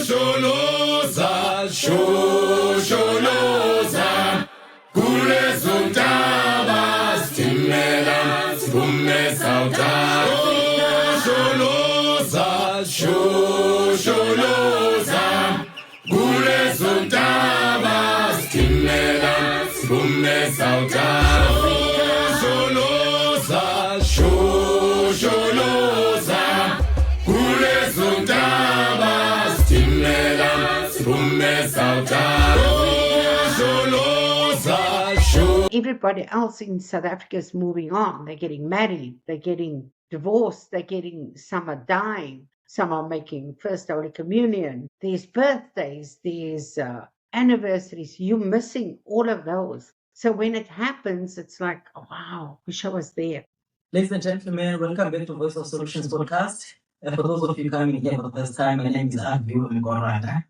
Shosholoza, shosholoza, kulezondaba sitimela sibume South Africa. Shosholoza, shosholoza, kulezondaba sitimela sibume South Africa. Shosholoza, shosholoza, kulezondaba sitimela sibume South Africa. Everybody else in South Africa is moving on. They're getting married, they're getting divorced, some are dying, some are making First Holy Communion. There's birthdays, there's anniversaries. You're missing all of those. So when it happens, it's like, oh, wow, wish I was there. Ladies and gentlemen, welcome back to Voice of Solutions podcast. For those of you coming here for the first time, my name is Abdu Mgoranda.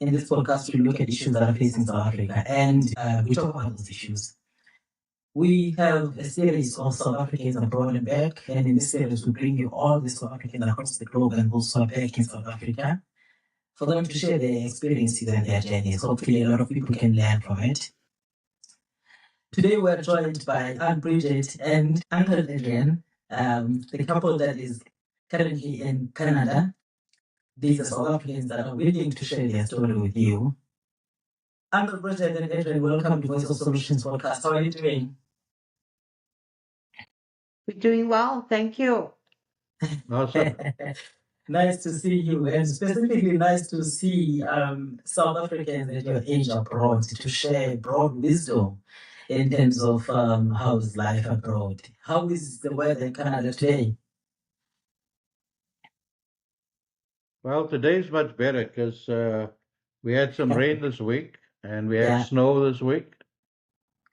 In this podcast, we look at issues that are facing South Africa and we talk about those issues. We have a series of South Africans abroad and back, and in this series, we bring you all the South Africans across the globe and also back in South Africa for them to share their experiences and their journeys. Hopefully, a lot of people can learn from it. Today, we're joined by Aunt Bridget and Uncle Adrian, the couple that is currently in Canada. These are South Africans that are willing to share their story with you. Uncle Bridget and Adrian, welcome to Voice of Solutions podcast. How are you doing? We're doing well, thank you. Awesome. Nice to see you, and specifically nice to see South Africans at your age abroad to share broad wisdom in terms of how is life abroad. How is the weather in Canada today? Well, today's much better because we had some rain this week and we had Yeah. snow this week.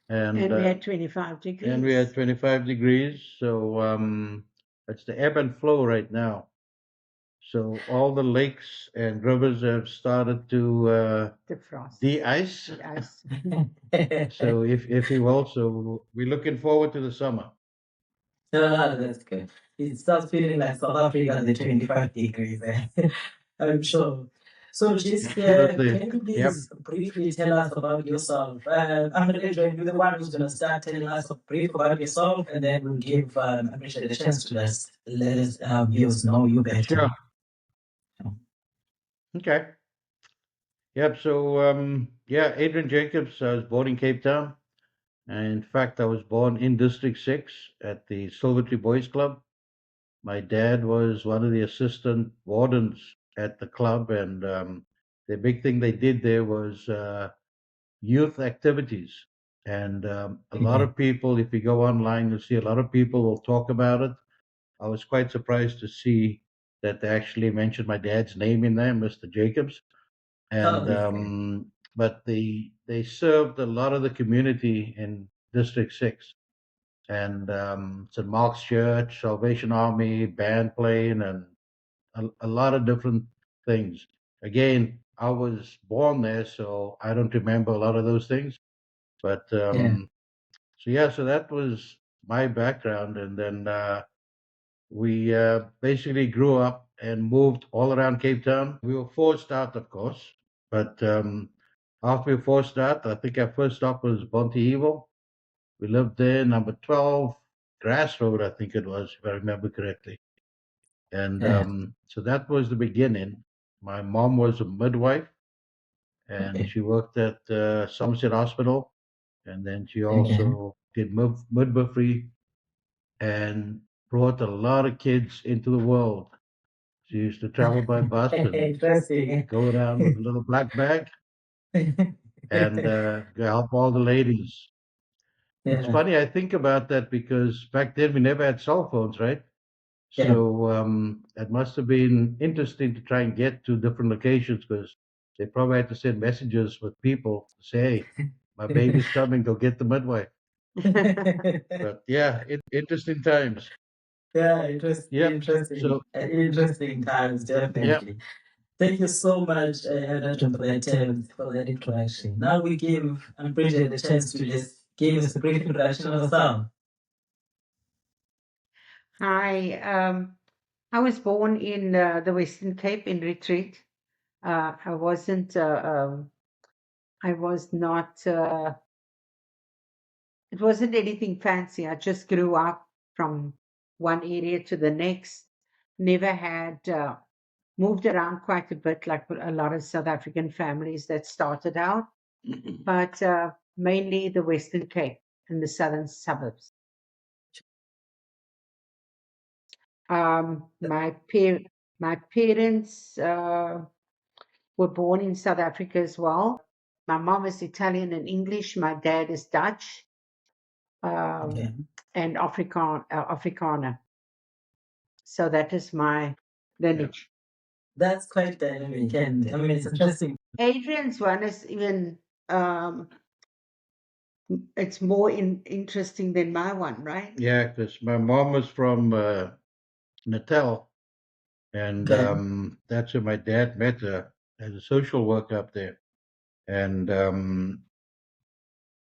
And we had 25 degrees. And we had 25 degrees. So it's the ebb and flow right now. So all the lakes and rivers have started to defrost. de-ice. Ice. So if you will, so we're looking forward to the summer. That's good. It starts feeling like South Africa at the 25 degrees there. I'm sure. So just can you please briefly tell us about yourself? Uncle Adrian, you're the one who's going to start telling us a brief about yourself, and then we'll give Appreciate the chance to let us viewers know you better. Sure. Okay. Yep. So Adrian Jacobs. I was born in Cape Town. And in fact, I was born in District 6 at the Silvertree Boys Club. My dad was one of the assistant wardens at the club, and the big thing they did there was youth activities. And a lot of people, if you go online, you'll see a lot of people will talk about it. I was quite surprised to see that they actually mentioned my dad's name in there, Mr. Jacobs. And but they served a lot of the community in District 6. And St. Mark's Church, Salvation Army, band playing, and a lot of different things. Again, I was born there, so I don't remember a lot of those things. But so that was my background. And then we basically grew up and moved all around Cape Town. We were forced out, of course. But after we were forced out, I think our first stop was Bonte-Evil. We lived there, number 12, Grass Road, I think it was, if I remember correctly. And so that was the beginning. My mom was a midwife, and she worked at Somerset Hospital. And then she also did midwifery and brought a lot of kids into the world. She used to travel by bus and go around with a little black bag and help all the ladies. It's funny, I think about that because back then we never had cell phones, right? So it must have been interesting to try and get to different locations because they probably had to send messages with people to say, hey, my baby's coming, go get the midwife. But yeah, interesting times. Yeah, interesting times, definitely. Thank you so much, Adrian, for that introduction. Now we give Bridget the chance to just give us a brief introduction of herself. Hi, I was born in the Western Cape in Retreat. I wasn't. I was not. It wasn't anything fancy. I just grew up from one area to the next. Never had moved around quite a bit, like a lot of South African families that started out, but mainly the Western Cape and the southern suburbs. My parents were born in South Africa as well. My mom is Italian and English. My dad is Dutch Okay. and Afrikaner. So that is my lineage. That's quite dynamic, and I mean, it's interesting. Adrian's one is even it's more interesting than my one, right? Yeah, because my mom was from Natal, and Okay. that's where my dad met her as a social worker up there. And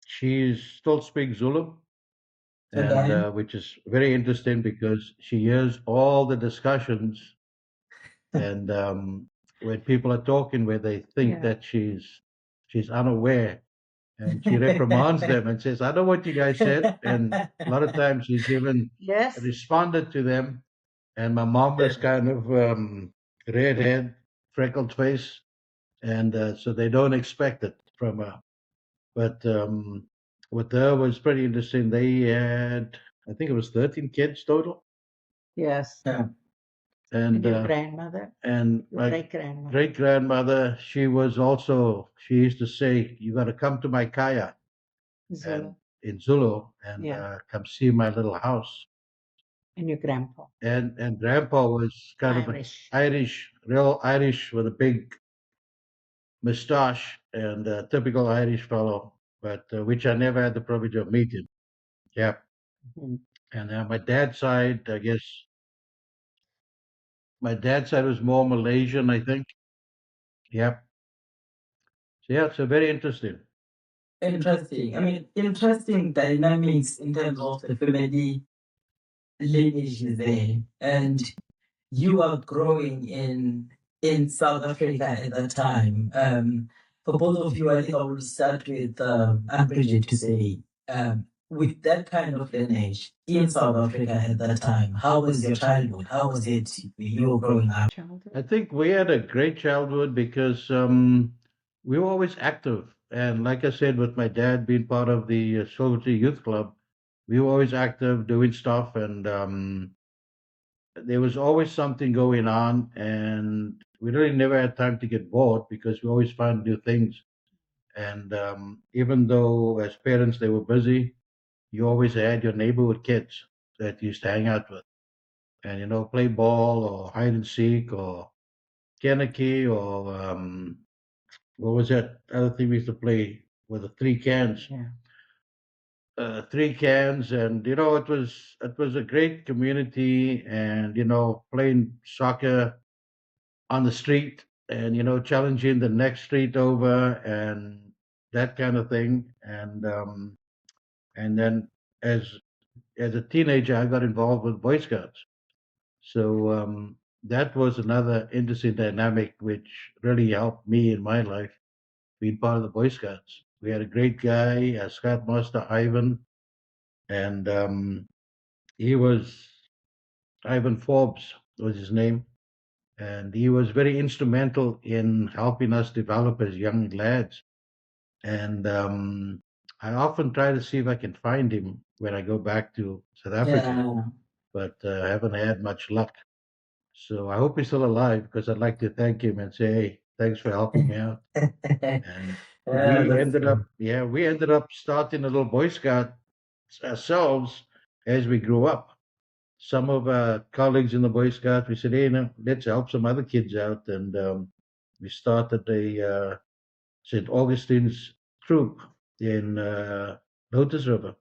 she still speaks Zulu, and Okay. which is very interesting because she hears all the discussions, and when people are talking, where they think Yeah. that she's unaware, and she reprimands them and says, "I know what you guys said," and a lot of times she's even Yes. responded to them. And my mom was kind of redhead, freckled face, and so they don't expect it from her. But with her was pretty interesting. They had, I think it was 13 kids total, Yes. Yeah. And and your grandmother, and your my great grandmother. great grandmother, she was also. She used to say, "You got to come to my kaya," Zulu. and in Zulu, and Yeah. come see my little house. And your grandpa. And Grandpa was kind of an Irish. Irish, real Irish with a big moustache and a typical Irish fellow, but which I never had the privilege of meeting. Yeah. Mhm. And my dad's side, I guess, my dad's side was more Malaysian, I think. Yeah. So yeah, so very interesting. Interesting. I mean, interesting dynamics in terms of the family lineage is there, and you are growing in South Africa at that time. For both of you, I think I will start with Aunt Bridget to say, with that kind of lineage in South Africa at that time, how was your childhood? How was it you were growing up? Childhood. I think we had a great childhood because we were always active. And like I said, with my dad being part of the Sovereignty Youth Club, we were always active doing stuff. And there was always something going on. And we really never had time to get bored because we always found new things. And even though as parents they were busy, you always had your neighborhood kids that you used to hang out with. And, play ball or hide and seek or Kaneki or what was that other thing we used to play with the three cans? Yeah. Three cans, and it was a great community, and playing soccer on the street, and challenging the next street over, and that kind of thing, and then as a teenager, I got involved with Boy Scouts. So that was another interesting dynamic which really helped me in my life being part of the Boy Scouts. We had a great guy, Scoutmaster Ivan, and he was Ivan Forbes was his name, and he was very instrumental in helping us develop as young lads. And I often try to see if I can find him when I go back to South Africa, Yeah. but I haven't had much luck. So I hope he's still alive because I'd like to thank him and say, hey, thanks for helping me out. And Yeah, that's true. we ended up starting a little Boy Scout ourselves as we grew up. Some of our colleagues in the Boy Scouts, we said, hey, let's help some other kids out. And we started a St. Augustine's troop in Lotus River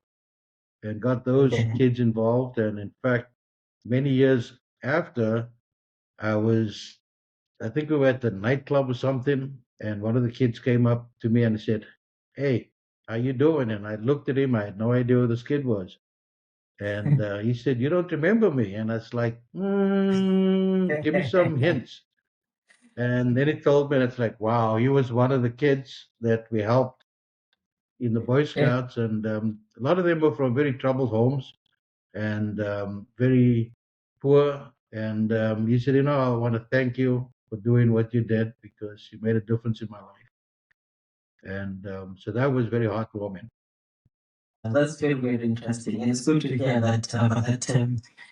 and got those Okay. kids involved. And in fact, many years after, I was I think we were at the nightclub or something, and one of the kids came up to me and said, "Hey, how you doing?" And I looked at him. I had no idea who this kid was, and he said, "You don't remember me?" And I was like, "Give me some hints." And then he told me, it's like, wow, he was one of the kids that we helped in the Boy Yeah. Scouts, and a lot of them were from very troubled homes and very poor. And he said, I want to thank you for doing what you did because you made a difference in my life. And so that was very heartwarming. That's very, very interesting. And it's good to hear that about that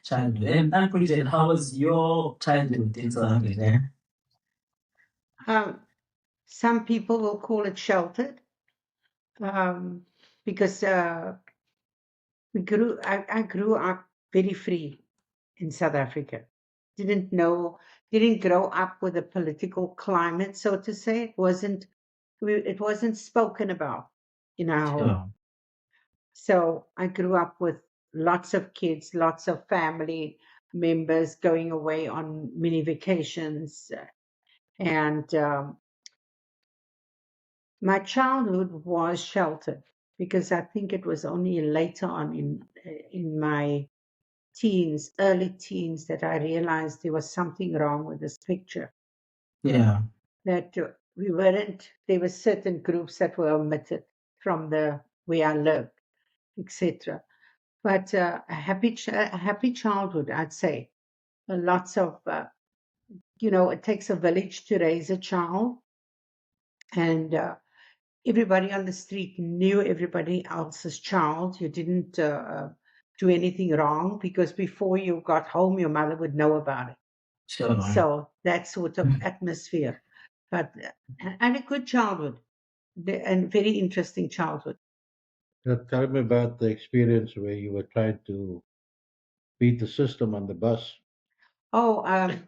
childhood. And Uncle Jen, how was your childhood in South Africa? Um, some people will call it sheltered, because I grew up very free in South Africa. Didn't grow up with a political climate, so to say. It wasn't spoken about in our home. Sure. So I grew up with lots of kids, lots of family members going away on mini vacations. And my childhood was sheltered because I think it was only later on in my teens, early teens, that I realized there was something wrong with this picture. Yeah. That we weren't. There were certain groups that were omitted from the where I lived, etc. But a happy childhood, I'd say. Lots of, it takes a village to raise a child, and everybody on the street knew everybody else's child. You didn't do anything wrong because before you got home, your mother would know about it. Sure. So that sort of atmosphere. But and a good childhood, and very interesting childhood. Tell me about the experience where you were trying to beat the system on the bus. Oh, I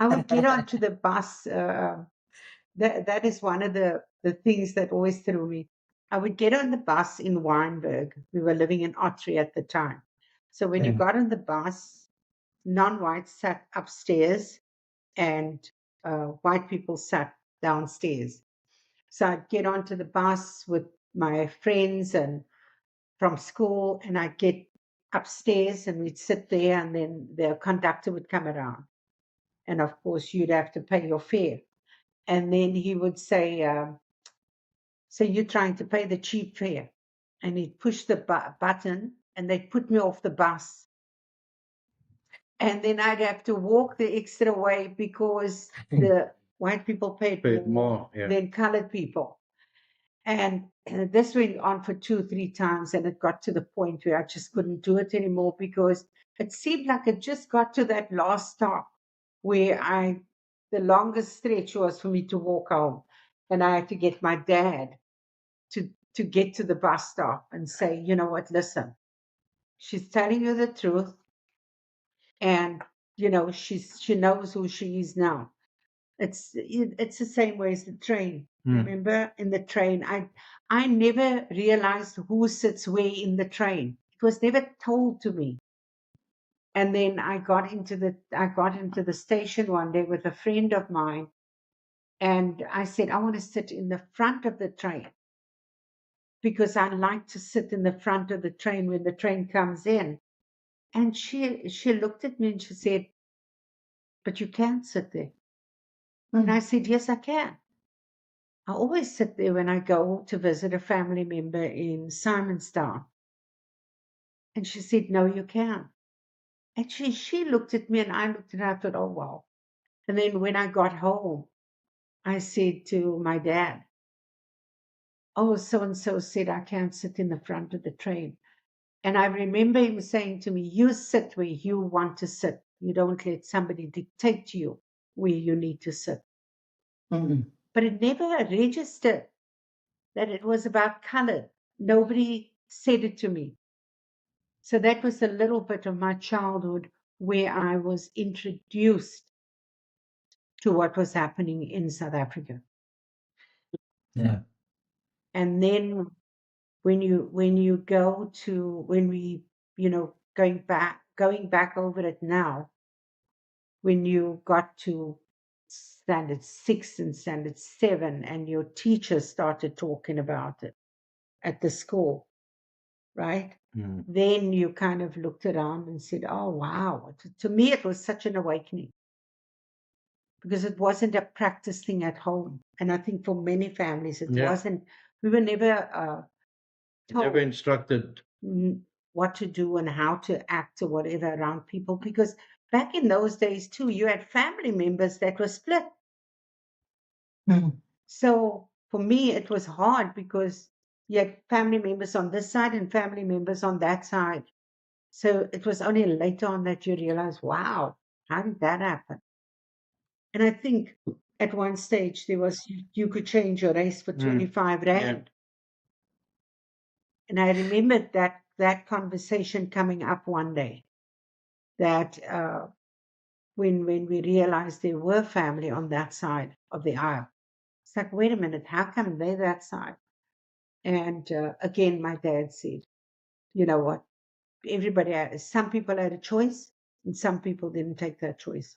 would get onto the bus. That is one of the things that always threw me. I would get on the bus in Wynberg. We were living in Ottery at the time. So when you Yeah. got on the bus, non-whites sat upstairs and white people sat downstairs. So I'd get onto the bus with my friends and from school, and I'd get upstairs and we'd sit there, and then the conductor would come around. And of course, you'd have to pay your fare. And then he would say, so you're trying to pay the cheap fare. And he'd push the button and they'd put me off the bus. And then I'd have to walk the extra way because the white people paid Paid more more, yeah. than colored people. And this went on for 2, 3 times. And it got to the point where I just couldn't do it anymore because it seemed like it just got to that last stop where the longest stretch was for me to walk home. And I had to get my dad to get to the bus stop and say, you know what, listen, she's telling you the truth, and she knows who she is now. It's the same way as the train. Remember, in the train, I never realized who sits where in the train. It was never told to me. And then I got into the station one day with a friend of mine, and I said, I want to sit in the front of the train because I like to sit in the front of the train when the train comes in. And she looked at me and she said, but you can't sit there. And I said, yes, I can. I always sit there when I go to visit a family member in Simonstown. And she said, no, you can't. And she looked at me and I looked at her. I thought, oh, wow. And then when I got home, I said to my dad, oh, so and so said I can't sit in the front of the train. And I remember him saying to me, you sit where you want to sit. You don't let somebody dictate to you where you need to sit. But it never registered that it was about color. Nobody said it to me. So that was a little bit of my childhood where I was introduced to what was happening in South Africa. Yeah. And then when you go to when we, going back over it now, when you got to standard 6 and standard 7 and your teacher started talking about it at the school, right? Then you kind of looked around and said, oh, wow. To me, it was such an awakening. because it wasn't a practice thing at home. And I think for many families, it Yeah. wasn't. We were never Never told instructed. what to do and how to act or whatever around people, because back in those days too, you had family members that were split. Mhm. So for me, it was hard because you had family members on this side and family members on that side. So it was only later on that you realize, wow, how did that happen? And I think at one stage there was you could change your race for 25 rand. And I remembered that conversation coming up one day, that when we realized there were family on that side of the aisle. It's like, wait a minute, how come they that side? And again, my dad said, you know what? Some people had a choice, and some people didn't take that choice.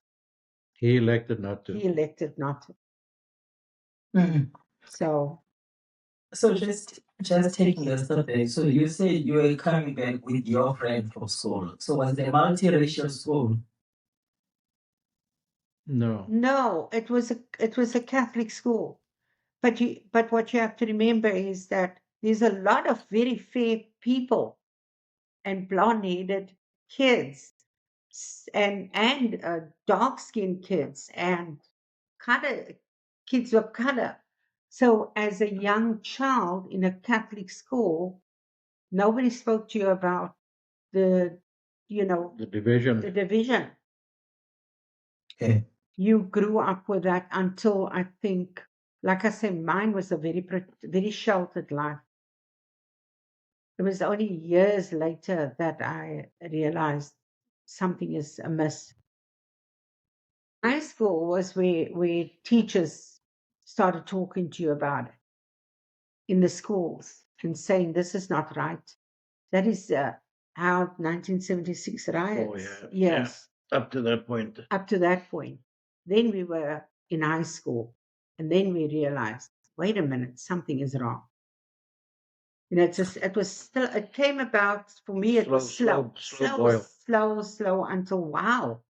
He elected not He to. elected not to. Mhm. So So just taking a step back. So you said you were coming back with your friend from school. So was it a multiracial school? No. no, it was a Catholic school. But what you have to remember is that there's a lot of very fair people and blonde-headed kids and dark-skinned kids and color kids of color. So as a young child in a Catholic school, nobody spoke to you about the The division. the division. Okay. You grew up with that until, I think, like I say, mine was a very sheltered life. It was only years later that I realized something is amiss. High school was where teachers started talking to you about it in the schools and saying this is not right. That is how 1976 riots. Oh, yeah. Yes, Up to that point. up to that point. Then we were in high school, and then we realized, wait a minute, something is wrong. It came about for me. It was Slow boil. slow until wow.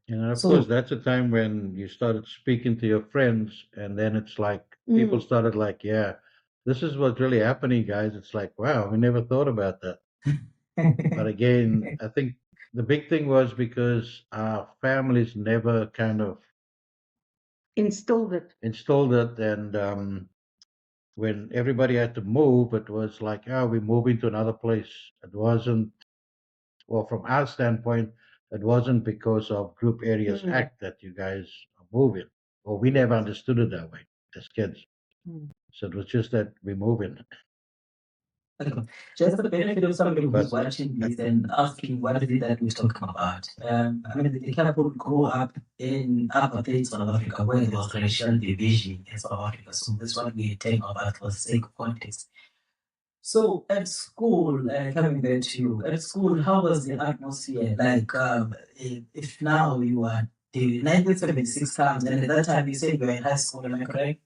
And of So course, that's a time when you started speaking to your friends, and then it's like people started like, yeah, this is what's really happening, guys. It's like, wow, we never thought about that. But again, I think the big thing was because our families never kind of Instilled it. installed it, and when everybody had to move, it was like, oh, we're moving to another place. It wasn't, well, from our standpoint, it wasn't because of Group Areas Act that you guys are moving, or we never understood it that way as kids. So it was just that we're moving. okay. Just for the benefit of somebody who's But watching this and asking what is it that we're talking about. I mean, the couple grew up in apartheid South Africa where there was racial division in South Africa. So this is what we're talking about for the sake of context. So at school, coming back to you, at school, how was the atmosphere? Like, if now you are the 1976 comes, and at that time you said you were in high school, am I correct?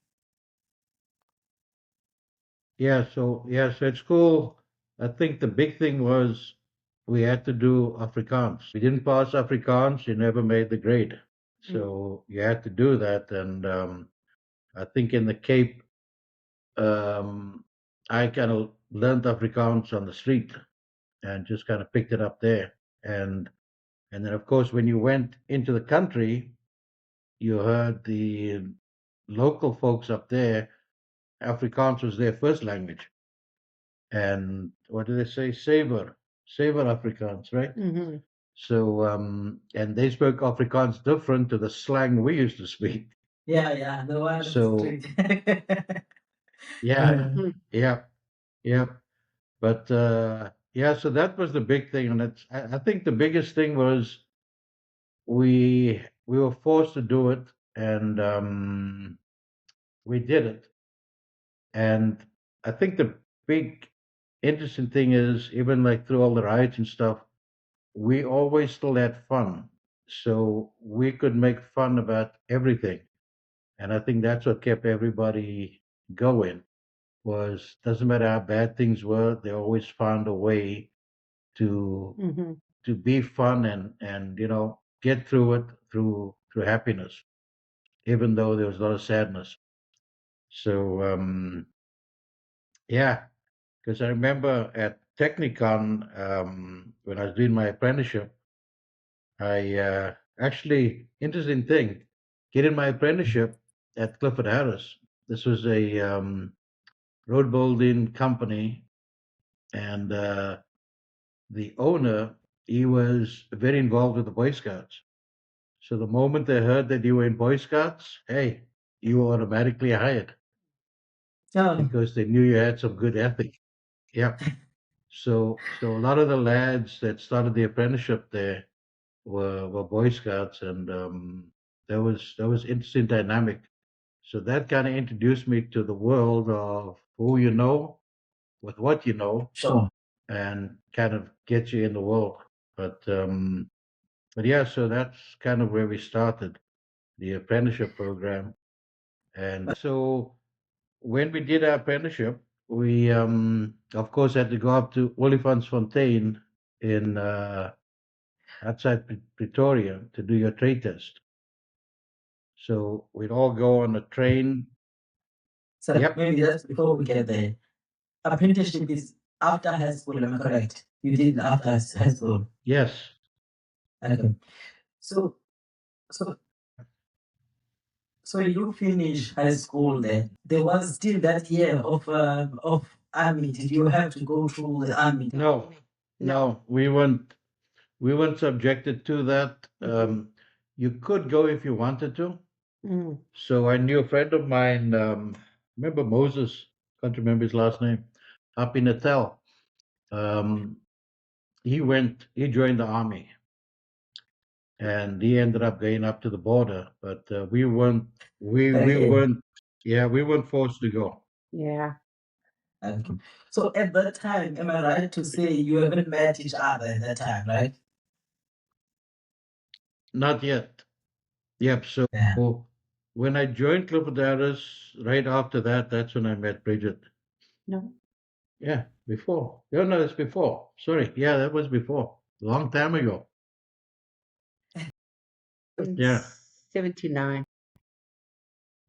so at school, I think the big thing was we had to do Afrikaans. If you didn't pass Afrikaans, you never made the grade. So you had to do that, and I think in the Cape, I kind of learned Afrikaans on the street and just kind of picked it up there. And then of course when you went into the country, you heard the local folks up there. Afrikaans was their first language, and what do they say? Savor Afrikaans, right? Mm-hmm. So and they spoke Afrikaans different to the slang we used to speak. Yeah, the one So street. yeah, yeah, yeah. But yeah, so that was the big thing, and I think the biggest thing was we were forced to do it, and we did it. And I think the big interesting thing is, even like through all the riots and stuff, we always still had fun. So we could make fun about everything. And I think that's what kept everybody going, was doesn't matter how bad things were, they always found a way to Mm-hmm. to be fun and get through it through happiness, even though there was a lot of sadness. So yeah, because I remember at Technicon, when I was doing my apprenticeship, I actually interesting thing, getting my apprenticeship at Clifford Harris. This was a road building company, and the owner, he was very involved with the Boy Scouts. So the moment they heard that you were in Boy Scouts, hey, you were automatically hired Oh, because they knew you had some good ethic. Yeah. So a lot of the lads that started the apprenticeship there were Boy Scouts, and that was interesting dynamic. So that kind of introduced me to the world of who you know with what you know, sure. and kind of get you in the world. But yeah, so that's kind of where we started the apprenticeship program. And so when we did our apprenticeship, we of course had to go up to Olifantsfontein in outside Pretoria to do your trade test. So we'd all go on a train. So Yep. maybe just before we get there, apprenticeship is after high school, am I correct? You did it after high school. Yes. Okay. So so so you finish high school then. There was still that year of army. Did you have to go through the army? No. No, we weren't subjected to that. You could go if you wanted to. Mm. So I knew a friend of mine, remember Moses, can't remember his last name, up in Natal. Um, he joined the army, and he ended up going up to the border. But we Okay. weren't, yeah, we weren't forced to go. Yeah. Okay. So at that time, am I right to say you haven't met each other at that time, right? Not yet. Yep. So Yeah. when I joined Clifford Harris, right after that, that's when I met Bridget. No. Yeah, before. No, no, it's before. Sorry. Yeah, that was before. Long time ago. In Yeah. 79.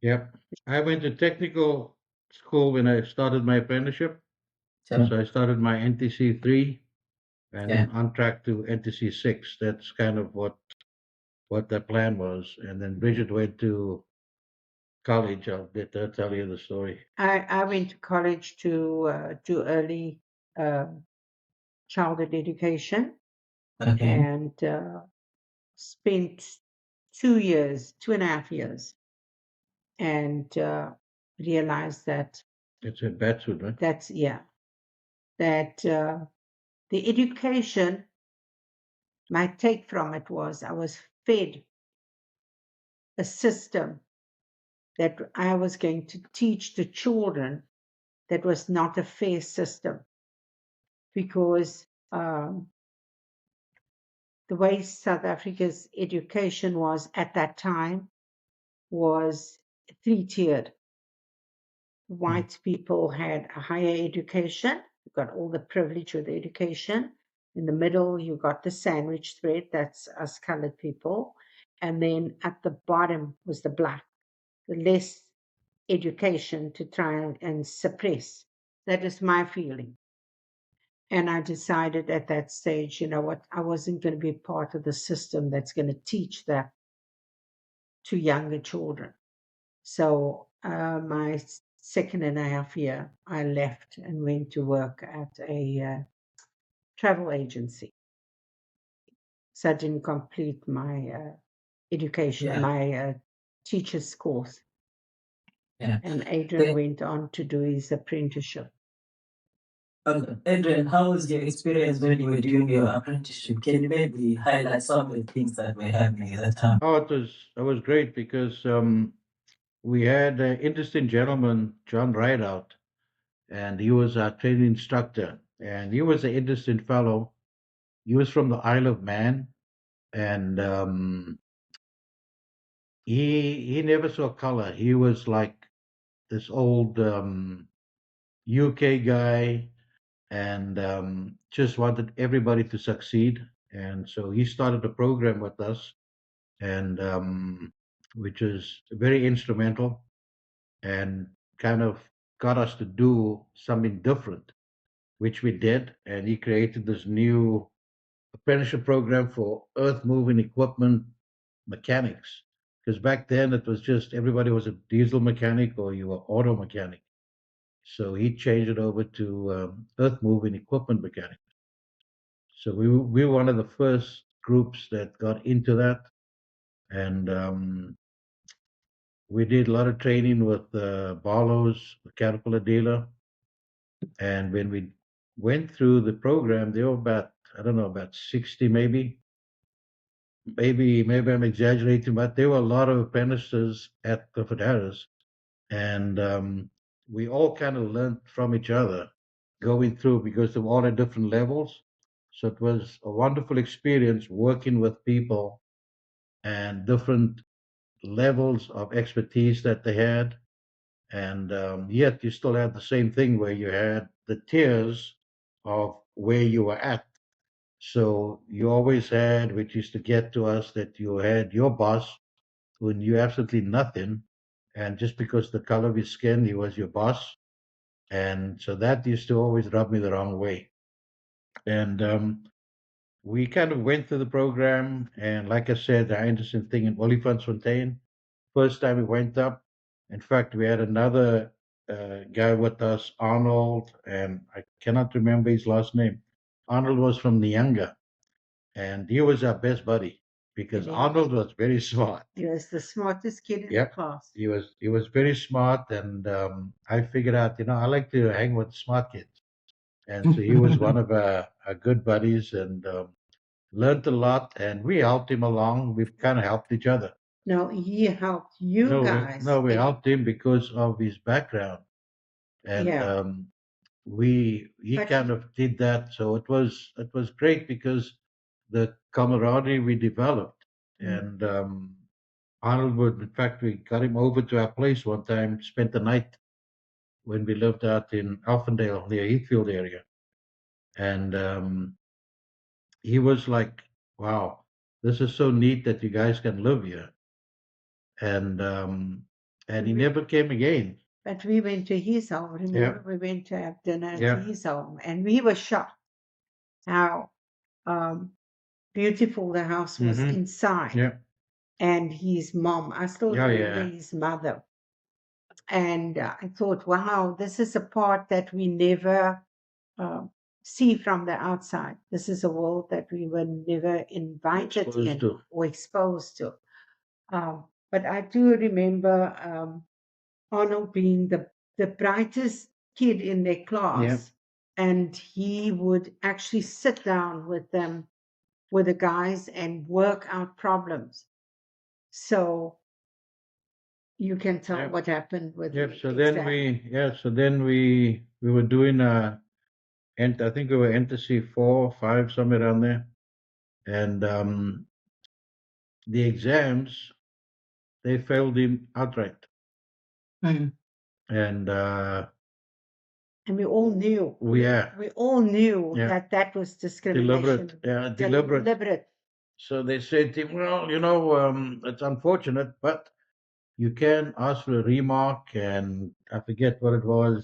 Yep. I went to technical school when I started my apprenticeship. Sure. So I started my NTC 3 and Yeah. then on track to NTC 6. That's kind of what the plan was. And then Bridget went to college. I'll get to tell you the story. I went to college to do early uh, childhood education Okay. and spent 2 years, 2.5 years, and realized that It's in Batswood, right? that's, yeah, that the education, my take from it was I was fed a system that I was going to teach the children that was not a fair system because the way South Africa's education was at that time was three-tiered. White people had a higher education, you got all the privilege with education. In the middle, you got the sandwich thread, that's us colored people. And then at the bottom was the black, the less education to try and suppress. That is my feeling. And I decided at that stage, you know what, I wasn't going to be part of the system that's going to teach that to younger children. So my second and a half year, I left and went to work at a travel agency. So I didn't complete my education, Yeah. my teacher's course. Yeah. And Adrian went on to do his apprenticeship. Okay. Adrian, how was your experience when you were doing your apprenticeship? Can you maybe highlight some of the things that were happening at that time? Oh, it was great because we had an interesting gentleman, John Rideout, and he was our training instructor. And he was an interesting fellow. He was from the Isle of Man, and he never saw color. He was like this old UK guy, and just wanted everybody to succeed. And so he started a program with us and which is very instrumental and kind of got us to do something different, which we did. And he created this new apprenticeship program for earth moving equipment mechanics. Because back then it was just everybody was a diesel mechanic or you were auto mechanic. So he changed it over to earth moving equipment mechanic. So we were one of the first groups that got into that, and we did a lot of training with Barlow's, the Caterpillar dealer. And when we went through the program, there were about, I don't know, about 60 maybe. Maybe I'm exaggerating, but there were a lot of apprentices at Clifford Harris, and we all kind of learned from each other going through because they were all at different levels. So it was a wonderful experience working with people and different levels of expertise that they had. And yet you still had the same thing where you had the tiers of where you were at. So you always had, which used to get to us, that you had your boss who knew absolutely nothing. And just because the color of his skin, he was your boss. And so that used to always rub me the wrong way. And we kind of went through the program. And like I said, the interesting thing in Olifantsfontein, first time we went up, in fact, we had another guy with us, Arnold, and I cannot remember his last name. Arnold was from Nyanga, and he was our best buddy because And Arnold was very smart. he was the smartest kid in the Yep, class. he was very smart, and I figured out, I like to hang with smart kids, and so he was one of our good buddies, and learned a lot, and we helped him along. We kind of helped each other. No, he helped you No, guys. no, we helped him because of his background, and Yeah. he But kind of did that. So it was great because the camaraderie we developed, and Arnold would, in fact, we got him over to our place one time, spent the night when we lived out in Alphindale, near Heathfield area, and he was like, "Wow, this is so neat that you guys can live here," and he never came again. But we went to his home. Remember, we went to have dinner at his home, and we were shocked how beautiful the house was inside. Yeah, And his mom, I still Yeah, remember yeah. his mother. And I thought, wow, this is a part that we never uh, see from the outside. This is a world that we were never invited Exposed in to. or exposed to. But I do remember Arnold being the brightest kid in their class. And he would actually sit down with them, with the guys, and work out problems. So you can tell Yep. what happened with Yep. the So then exam. we were doing and I think we were NTC 4, 5, somewhere around there, and the exams they failed him outright, and And we all knew. Yeah. We all knew Yeah. that was discrimination. Deliberate. Deliberate. So they said to him, well, it's unfortunate, but you can ask for a remark, and I forget what it was,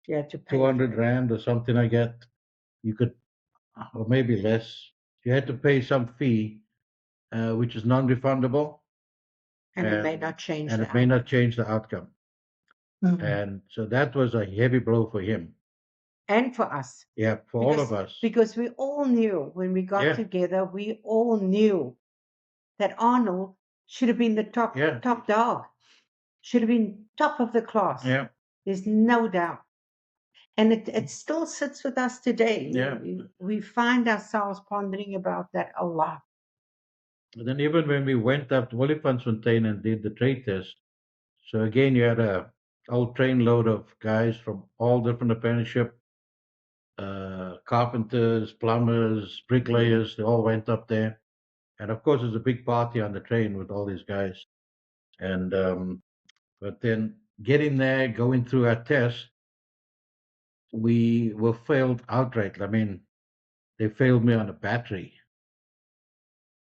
You had to pay 200 for it. rand or something like that. You could, or maybe less. You had to pay some fee, which is non-refundable, And it may not change and the it may not outcome. change the outcome. And so that was a heavy blow for him. And for us. Yeah, for all of us. Because we all knew when we got Yeah. together, we all knew that Arnold should have been the Yeah. top dog, should have been top of the class. Yeah. There's no doubt. And it still sits with us today. Yeah. We find ourselves pondering about that a lot. And then even when we went up to Olifantsfontein and did the trade test, so again you had a whole trainload of guys from all different apprenticeship, carpenters, plumbers, bricklayers. They all went up there, and of course there's a big party on the train with all these guys. And but then getting there, going through our test, we were failed outright. I mean, they failed me on a battery.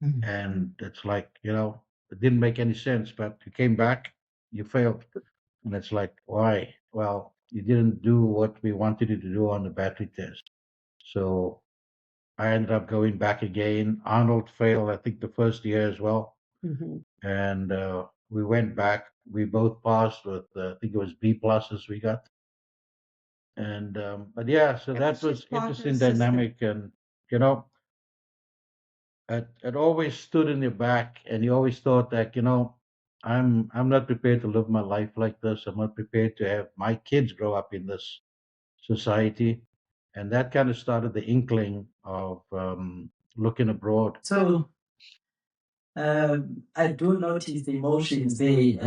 Mm. and it's like, it didn't make any sense. But you came back, you failed, and it's like, why? Well, you didn't do what we wanted you to do on the battery test. So I ended up going back again. Arnold failed, I think, the first year as well, Hmm. and we went back. We both passed with, I think it was B pluses we got. And but yeah, so It was that was just part of the interesting system. dynamic, and you know, it always stood in your back, and you always thought that, I'm not prepared to live my life like this. I'm not prepared to have my kids grow up in this society, and that kind of started the inkling of looking abroad. So I do notice the emotions they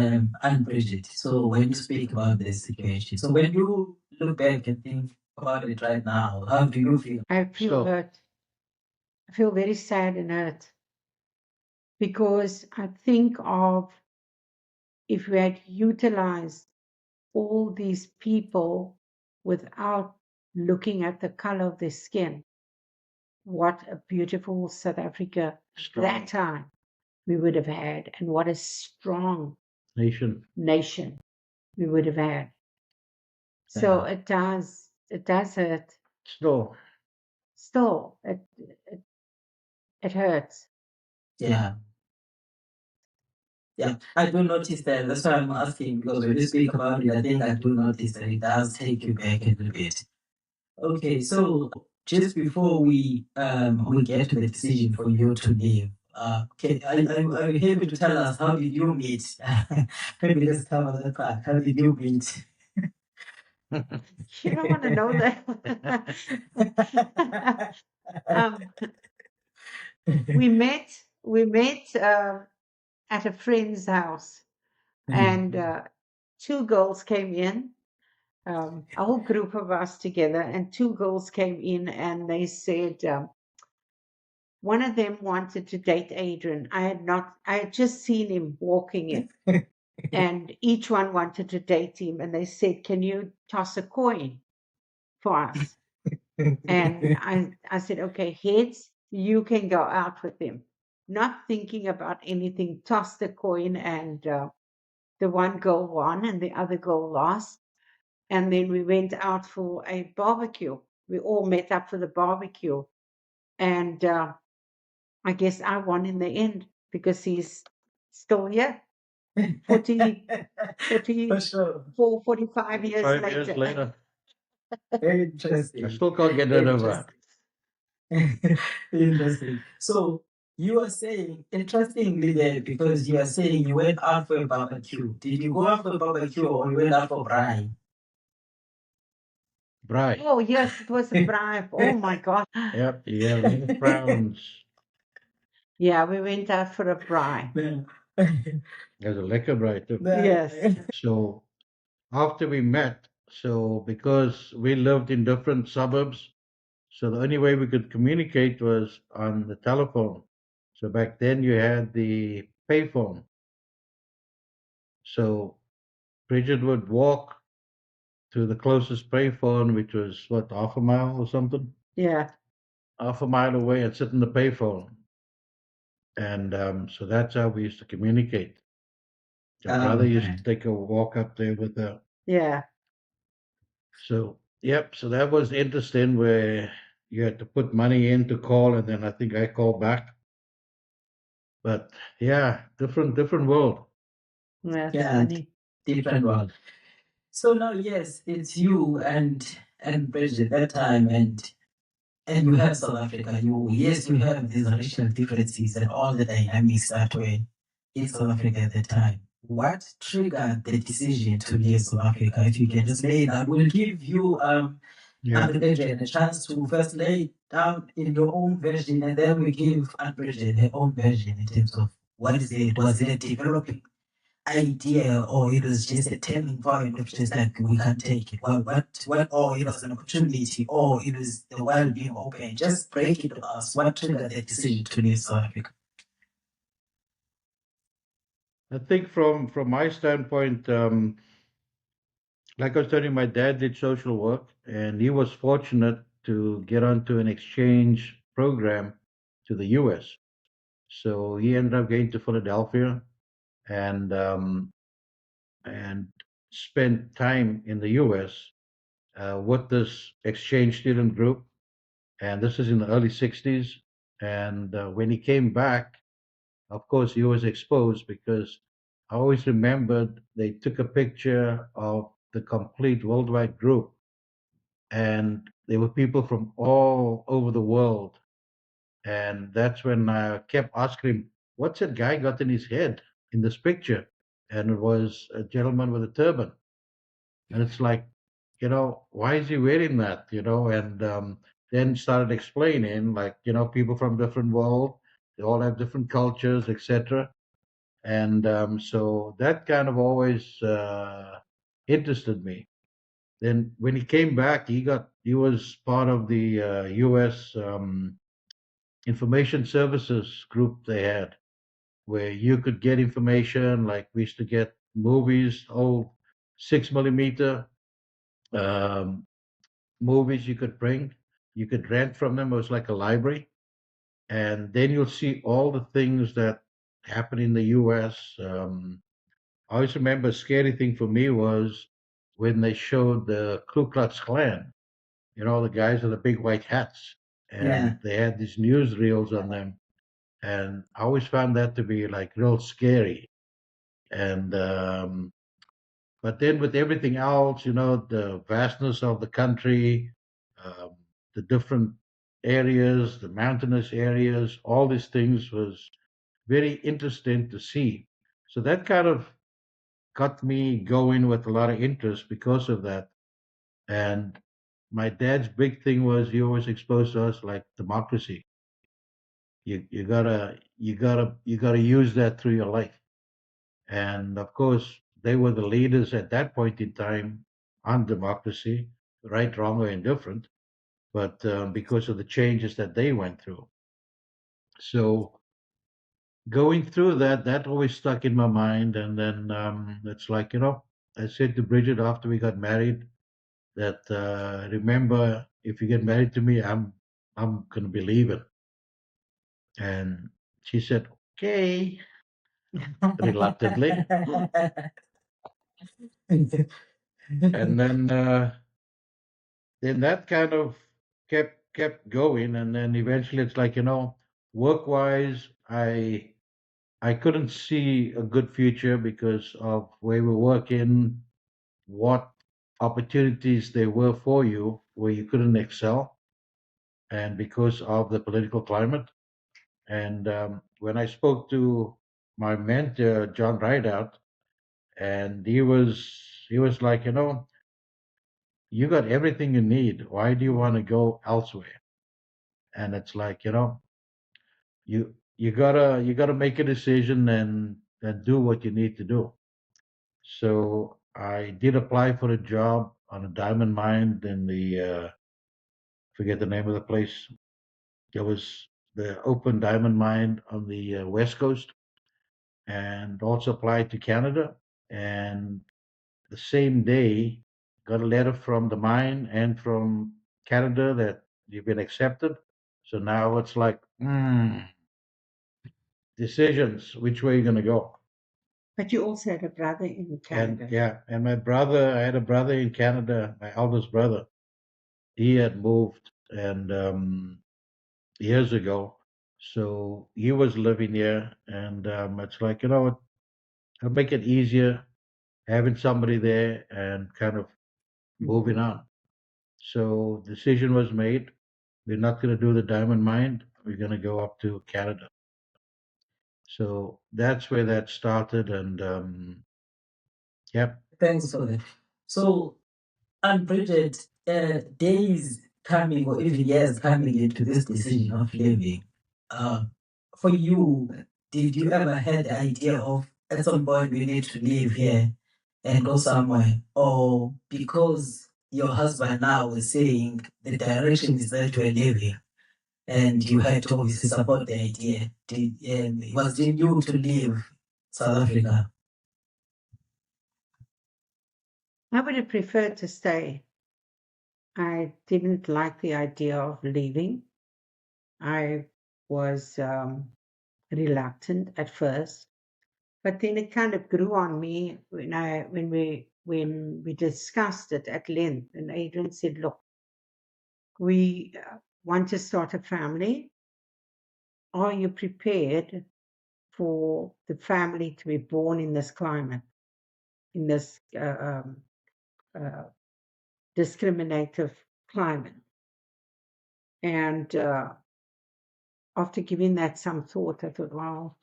unbridged. So when you speak about this situation, so when you look back and think about it right now, how do you feel? I feel Still, hurt. I feel very sad and hurt because I think of if we had utilized all these people without looking at the color of their skin, what a beautiful South Africa strong that time we would have had, and what a strong nation. nation we would have had. So Yeah. it does hurt. Still, Still, it hurts. Yeah. Yeah, I do notice that. That's why I'm asking, because when you speak about it, I think I do notice that it does take you back a little bit. Okay, so just before we get to the decision for you to leave, are you able to tell us how did you meet? Maybe let's cover that part. How did you meet? You don't want to know that. um, we met at a friend's house, and two girls came in, a whole group of us together, and two girls came in, and they said one of them wanted to date Adrian. I had just seen him walking in, and each one wanted to date him, and they said, "Can you toss a coin for us?" And I said, "Okay, heads, you can go out with him." Not thinking about anything, tossed the coin, and the one girl won and the other girl lost. And then we went out for a barbecue. We all met up for the barbecue. And I guess I won in the end because he's still here 40, For sure. 44, 45 years 5 years later. later, Very I interesting. still can't get rid of her. Interesting. So you are saying, interestingly there, because you are saying you went out for a barbecue. Did you go out for a barbecue or you went out for braai? Braai. Oh, yes, it was a bribe. Oh, my God. Yep, you have a lot of frowns. Yeah, we went out for a bribe. There's a liquor braai too. Yes. So after we met, so because we lived in different suburbs, so the only way we could communicate was on the telephone. So back then you had the payphone. So Bridget would walk to the closest payphone, which was what, half a mile or something, Yeah. half a mile away, and sit in the payphone. And so that's how we used to communicate. Her brother used Okay. to take a walk up there with her. Yeah. So, yep, so that was interesting where you had to put money in to call, and then I think I called back. But yeah, different world. That's Yeah, funny. different world. So now, yes, it's you and Bridget that time, and you have South Africa. You have these racial differences and all the dynamics that were in South Africa at the time. What triggered the decision to leave South Africa? If you can just lay it out, we'll give you Yeah. Bridget a chance to first lay it down in your own version, and then we give Bridget her own version in terms of what is it? Was it a developing idea, or it was just a turning point of just like we can't take it? Or it was an opportunity, or it was the world being open? Just break it to us. What triggered the decision to leave South Africa? I think from my standpoint, like I was telling you, my dad did social work, and he was fortunate to get onto an exchange program to the U.S. So he ended up going to Philadelphia and and spent time in the U.S. With this exchange student group, and this is in the early '60s. And when he came back, of course, he was exposed because I always remembered they took a picture of the complete worldwide group, and there were people from all over the world. And that's when I kept asking him, "What's that guy got in his head in this picture?" And it was a gentleman with a turban. And it's like, why is he wearing that? And then started explaining, like, people from different world, they all have different cultures, etc. And so that kind of always interested me. Then when he came back, he was part of the U.S. Information services group they had, where you could get information. Like we used to get movies, old 6 millimeter um, movies you could bring. You could rent from them. It was like a library. And then you'll see all the things that happen in the U.S. I always remember a scary thing for me was when they showed the Ku Klux Klan, the guys with the big white hats, Yeah. and they had these newsreels on them. And I always found that to be like real scary. And but then with everything else, the vastness of the country, um, the different areas, the mountainous areas, all these things was very interesting to see. So that kind of got me going with a lot of interest because of that. And my dad's big thing was he always exposed to us like democracy. You gotta use that through your life. And of course, they were the leaders at that point in time on democracy, right, wrong, or indifferent. But because of the changes that they went through, so going through that always stuck in my mind. And then it's like I said to Bridget after we got married that remember, if you get married to me, I'm gonna be leaving. And she said, okay, reluctantly. And then that kind of kept going. And then eventually it's like, work wise, I couldn't see a good future because of where we're working, what opportunities there were for you where you couldn't excel, and because of the political climate. And when I spoke to my mentor, John Rideout, and he was like, you got everything you need. Why do you want to go elsewhere? And it's like, you gotta make a decision and do what you need to do. So I did apply for a job on a diamond mine in the forget the name of the place. It was the open diamond mine on the west coast, and also applied to Canada. And the same day, got a letter from the mine and from Canada that you've been accepted. So now it's like decisions, which way you're gonna go. But you also had a brother in And Canada. yeah, and my brother, I had a brother in Canada, my eldest brother. He had moved and years ago, so he was living here, and it's like it'll make it easier having somebody there and kind of moving on. So decision was made. We're not going to do the diamond mine. We're going to go up to Canada. So that's where that started, and yep. Thanks for that. So, and Bridget, days coming or even years coming into this decision of leaving, for you, did you ever had the idea of at some point we need to leave here and go somewhere? Or because your husband now is saying the direction is that we're leaving and you had to obviously support the idea, was it you to leave South Africa? I would have preferred to stay. I didn't like the idea of leaving. I was reluctant at first, but then it kind of grew on me when we discussed it at length. And Adrian said, "Look, we want to start a family. Are you prepared for the family to be born in this climate, in this uh, discriminative climate?" And after giving that some thought, I thought, well,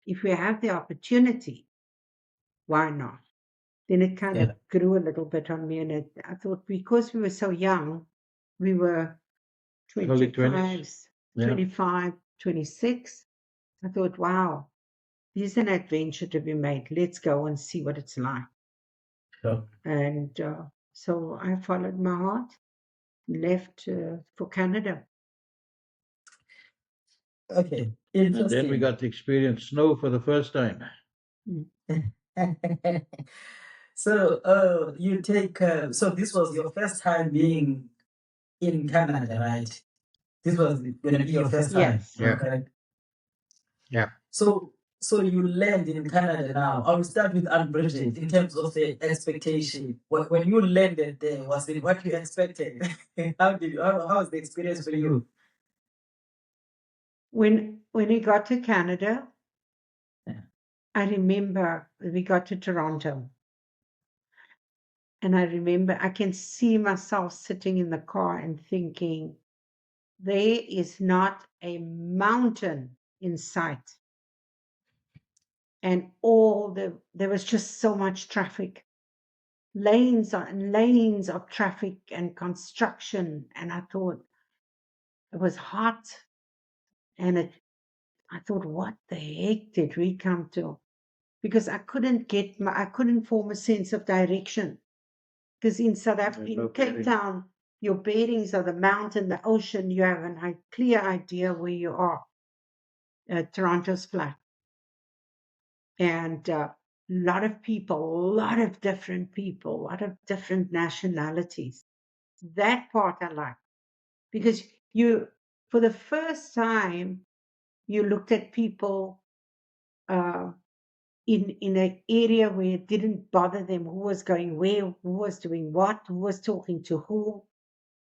if we have the opportunity, why not? Then it kind Yeah. of grew a little bit on me. And I thought, because we were so young, we were Early 25, 20s. Yeah. 25, 26. I thought, wow, there's an adventure to be made. Let's go and see what it's like. Sure. And so I followed my heart, left for Canada. Okay. And then we Interesting. got to experience snow for the first time. So you take so this was your first time being in Canada, right? This was going to be your first time. Yes. Yeah. Correct. Yeah. So you land in Canada now. I will start with Bridget in terms of the expectation. When you landed there, was it what you expected? How was the experience for you? When we got to Canada, Yeah. I remember we got to Toronto. And I remember I can see myself sitting in the car and thinking, there is not a mountain in sight. And there was just so much traffic, lanes and lanes of traffic and construction. And I thought it was hot. And I thought, what the heck did we come to? Because I couldn't form a sense of direction. Because in South Africa, no in Cape bearing. Town, your bearings are the mountain, the ocean. You have a clear idea where you are. Toronto's flat. And a lot of people, a lot of different people, a lot of different nationalities. That part I like. Because for the first time, you looked at people in an area where it didn't bother them who was going where, who was doing what, who was talking to who.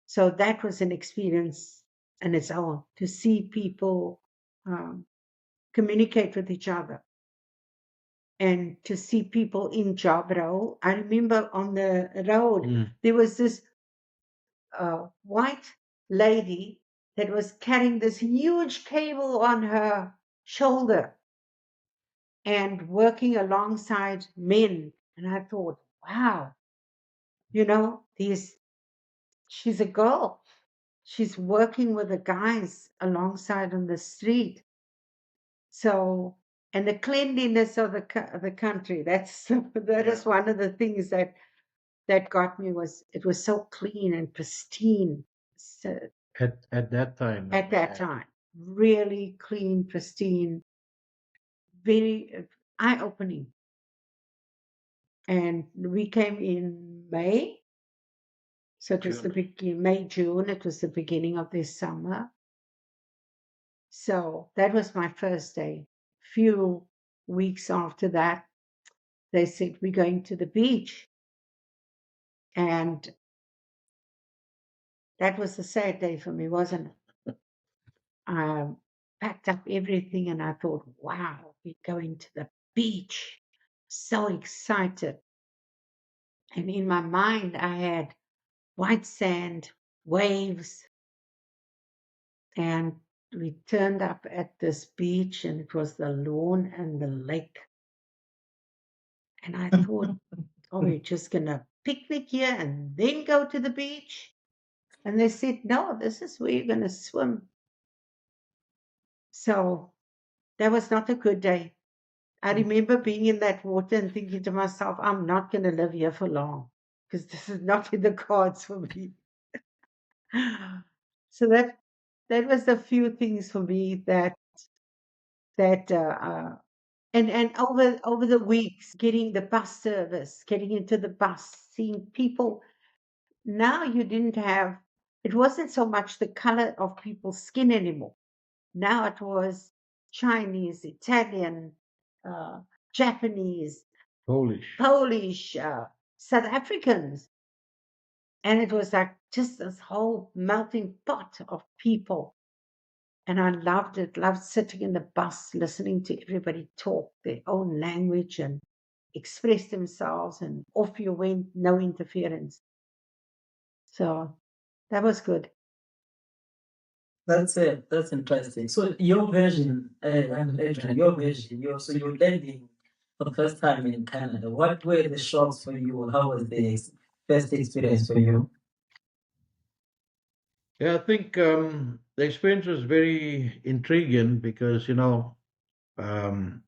So that was an experience in its own, to see people communicate with each other and to see people in job role. I remember on the road, there was this white lady that was carrying this huge cable on her shoulder and working alongside men. And I thought, wow, she's a girl. She's working with the guys alongside on the street. So, and the cleanliness of the country, that is one of the things that got me. Was it was so clean and pristine. So, At that time. at that time, really clean, pristine, very eye-opening. And we came in May. So it was the beginning, May, June. It was the beginning of this summer. So that was my first day. Few weeks after that, they said, we're going to the beach. And that was a sad day for me, wasn't it? I packed up everything and I thought, wow, we're going to the beach. So excited. And in my mind, I had white sand, waves, and we turned up at this beach and it was the lawn and the lake. And I thought, oh, we're just going to picnic here and then go to the beach. And they said, no, this is where you're going to swim. So that was not a good day. I remember being in that water and thinking to myself, I'm not going to live here for long because this is not in the cards for me. So that was the few things for me that and over the weeks, getting the bus service, getting into the bus, seeing people. Now it wasn't so much the color of people's skin anymore. Now it was Chinese, Italian, uh, Japanese, Polish. Polish, South Africans. And it was like just this whole melting pot of people. And I loved it, loved sitting in the bus, listening to everybody talk their own language and express themselves, and off you went, no interference. So that was good. That's it. That's interesting. So your version, and Adrian, your version, so you're landing for the first time in Canada. What were the shocks for you? How was the first experience for you? Yeah, I think the experience was very intriguing because, um,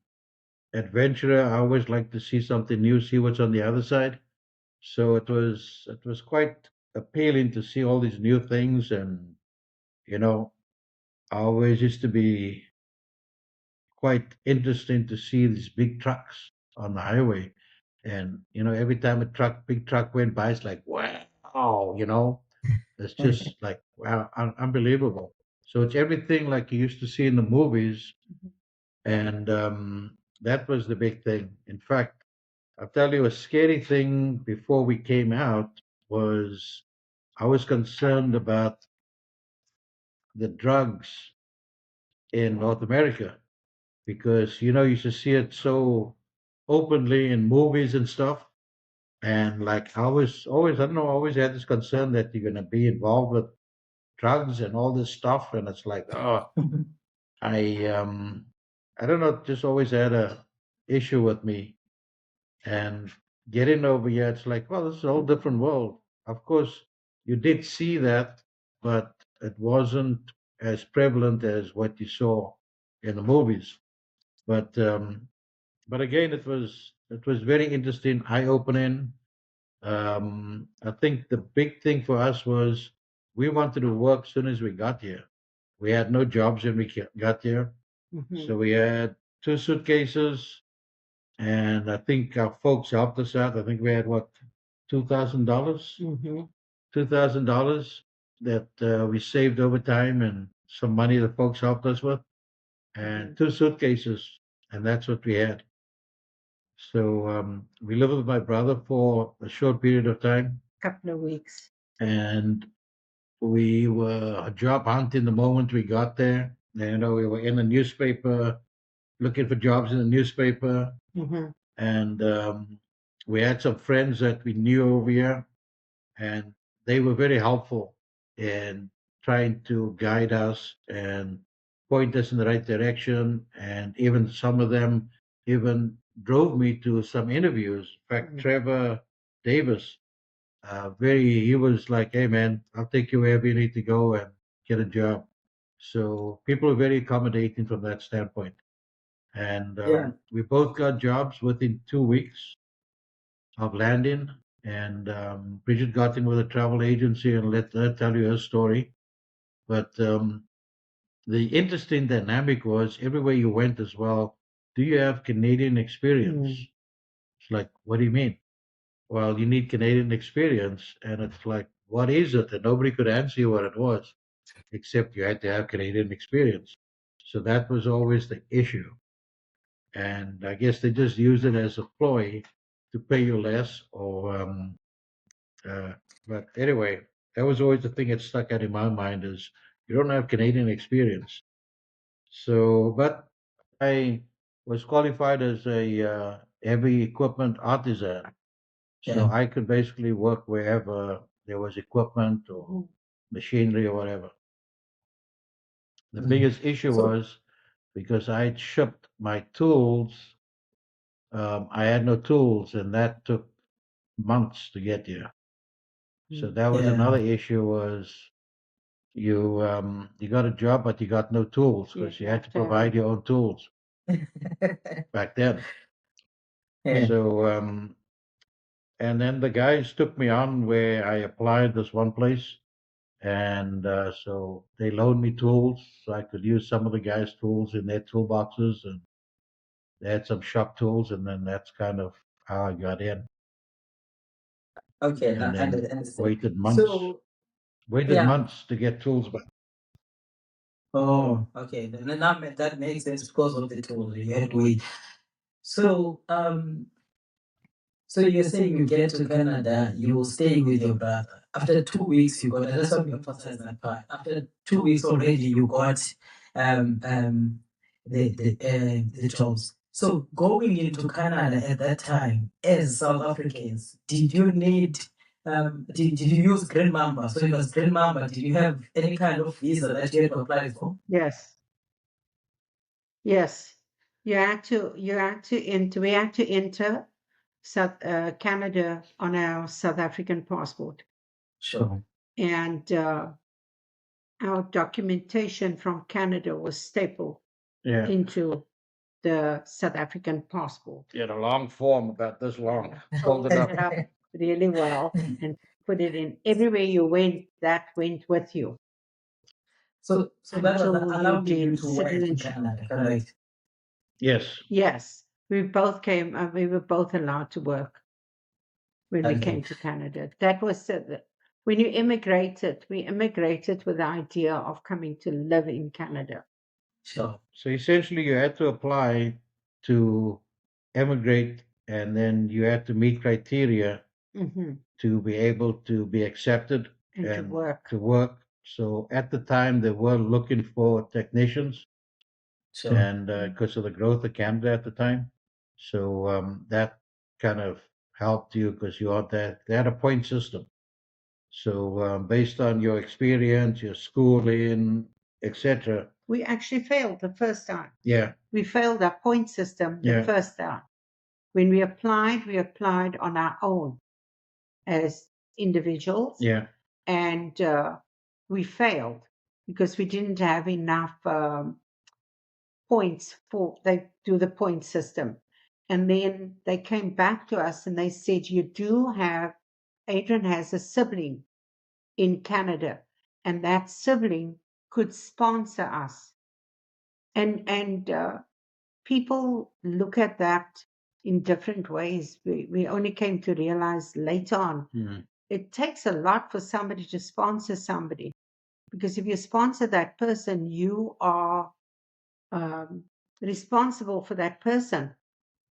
adventurer, I always like to see something new, see what's on the other side. So it was quite appealing to see all these new things, and you know, I always used to be quite interesting to see these big trucks on the highway. And every time big truck went by, it's like wow, it's just like wow, unbelievable. So it's everything like you used to see in the movies, and that was the big thing. In fact, I'll tell you a scary thing before we came out was I was concerned about the drugs in North America because you used to see it so openly in movies and stuff. And like I was always, I don't know, I always had this concern that you're gonna be involved with drugs and all this stuff, and it's like, oh, I I don't know, just always had a issue with me. And getting over here, it's like, well, this is a whole different world. Of course, you did see that, but it wasn't as prevalent as what you saw in the movies. But again, it was very interesting, eye opening. I think the big thing for us was we wanted to work as soon as we got here. We had no jobs when we got here, so we had two suitcases, and I think our folks helped us out. I think we had what, $2,000, Mm-hmm. $2,000 that we saved over time, and some money the folks helped us with, and two suitcases, and that's what we had. So we lived with my brother for a short period of time, Couple of weeks. and we were a job hunting the moment we got there. We were in the newspaper, looking for jobs in the newspaper, Mm-hmm. and we had some friends that we knew over here, and they were very helpful in trying to guide us and point us in the right direction. And even some of them even drove me to some interviews. In fact, Trevor Davis, he was like, "Hey, man, I'll take you wherever you need to go and get a job." So people are very accommodating from that standpoint. And Yeah. we both got jobs within 2 weeks of landing. And Bridget got in with a travel agency, and let her tell you her story. But the interesting dynamic was everywhere you went as well. Do you have Canadian experience? It's like, what do you mean? Well, you need Canadian experience. And it's like, what is it? And nobody could answer you what it was, except you had to have Canadian experience. So that was always the issue. And I guess they just used it as a ploy to pay you less, or uh, but anyway, that was always the thing that stuck out in my mind is you don't have Canadian experience. So, but I was qualified as a heavy equipment artisan, so Yeah. I could basically work wherever there was equipment or machinery or whatever. The biggest issue So was because I had shipped my tools. I had no tools, and that took months to get here. So that was yeah. another issue was you got a job, but you got no tools You because you had to have to have provide it. your own tools back then. Yeah. So and then the guys took me on where I applied this one place, and so they loaned me tools so I could use some of the guys' tools in their toolboxes, and they had some shop tools, and then that's kind of how I got in, Okay, and now then understand. waited months, So waited yeah, months to get tools back. Oh, okay. Then that makes sense because of the toll you had to wait. So, so you're saying you get to Canada, you stay with your brother. After 2 weeks, you got. I just want to emphasize that part. After 2 weeks already, you got the jobs. So going into Canada at that time, as South Africans, did you need did you use Green Mamba? So it was Green Mamba. Did you have any kind of visa that you had to apply for? Yes. Yes. We had to enter Canada on our South African passport. Sure. And our documentation from Canada was stapled Yeah. into the South African passport. You had a long form about this long. Folded Folded it up. up really well and put it in. Everywhere you went, that went with you. So that was Until you allowing you did to work in citizenship. Canada, correct? Yes. Yes, we both came. We were both allowed to work when we Okay. came to Canada. That was when you immigrated. We immigrated with the idea of coming to live in Canada. Sure. So essentially, you had to apply to emigrate, and then you had to meet criteria Hmm. to be able to be accepted And to work. to work. So at the time, they were looking for technicians, Sure. and because of the growth of Canada at the time, so that kind of helped you because you had that they had a point system. So based on your experience, your schooling, etc. We actually failed the first time. Yeah. We failed our point system the Yeah. first time. When we applied on our own as individuals. Yeah. And we failed because we didn't have enough points they do the point system. And then they came back to us and they said, Adrian has a sibling in Canada, and that sibling could sponsor us. And people look at that in different ways. We only came to realize later on. Mm. It takes a lot for somebody to sponsor somebody, because if you sponsor that person, you are responsible for that person.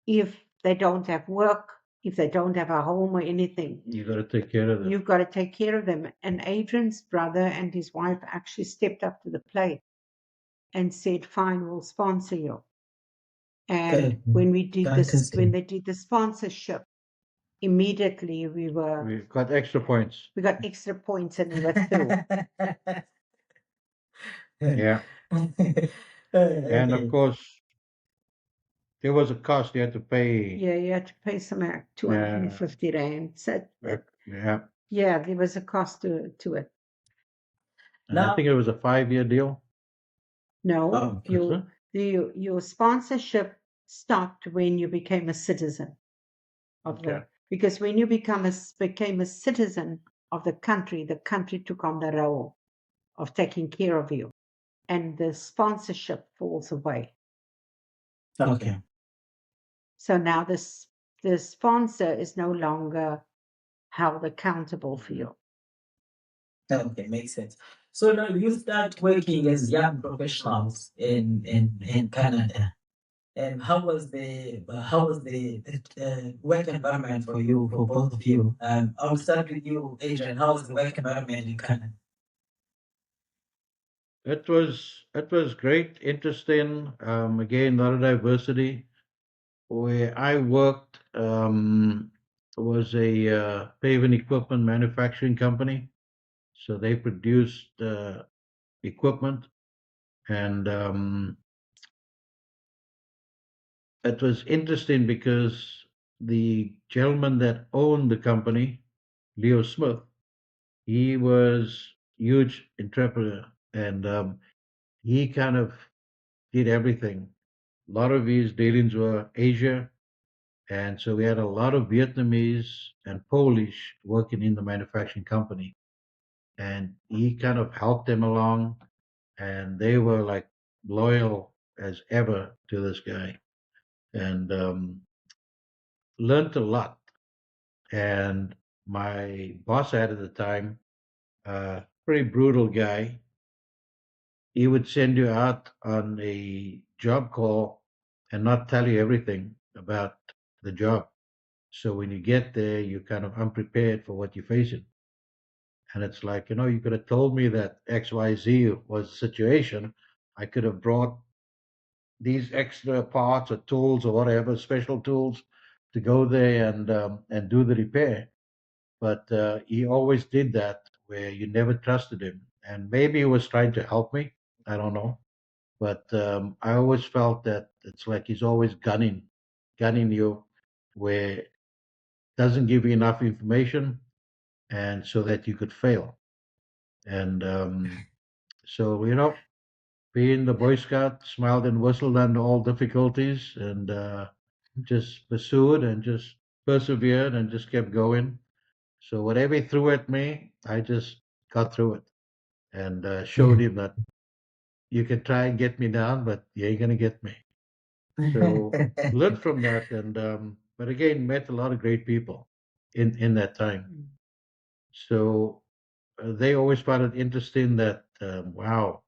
If they don't have work, if they don't have a home or anything, You got to take care of them. you've got to take care of them. And Adrian's brother and his wife actually stepped up to the plate and said, "Fine, we'll sponsor you." And Okay. when we did this, Fantastic. when they did the sponsorship, immediately we got extra points. got extra points and we were through. Yeah. And of course, there was a cost you had to pay. Yeah, you had to pay something like 250 rand. So Yeah. yeah, there was a cost to it. And I think it was a 5-year deal. No, Was it? your sponsorship stopped when you became a citizen of Okay. because when you became a citizen of the country took on the role of taking care of you, and the sponsorship falls away. Okay. So now the sponsor is no longer held accountable for you. Okay, makes sense. So now you start working as young professionals in Canada. And how was the work environment for you, for both of you? I'll start with you, Adrian. How was the work environment in Canada? It was great, interesting. Again, a lot of diversity. Where I worked was a paving equipment manufacturing company. So they produced equipment, and it was interesting because the gentleman that owned the company, Leo Smith, he was huge entrepreneur, and he kind of did everything. A lot of his dealings were Asia, and so we had a lot of Vietnamese and Polish working in the manufacturing company, and he kind of helped them along, and they were like loyal as ever to this guy, and learned a lot. And my boss at the time, pretty brutal guy, he would send you out on a job call and not tell you everything about the job. So when you get there, you're kind of unprepared for what you're facing. And it's like, you could have told me that XYZ was the situation. I could have brought these extra parts or tools or whatever, special tools to go there and do the repair. But he always did that where you never trusted him. And maybe he was trying to help me. I don't know. But I always felt that it's like he's always gunning you where doesn't give you enough information and so that you could fail. And so, being the Boy Scout, smiled and whistled under all difficulties and just pursued and just persevered and just kept going. So whatever he threw at me, I just got through it and showed him that you can try and get me down, but you ain't gonna get me. So learned from that, and but again, met a lot of great people in that time. Mm. So they always found it interesting that wow,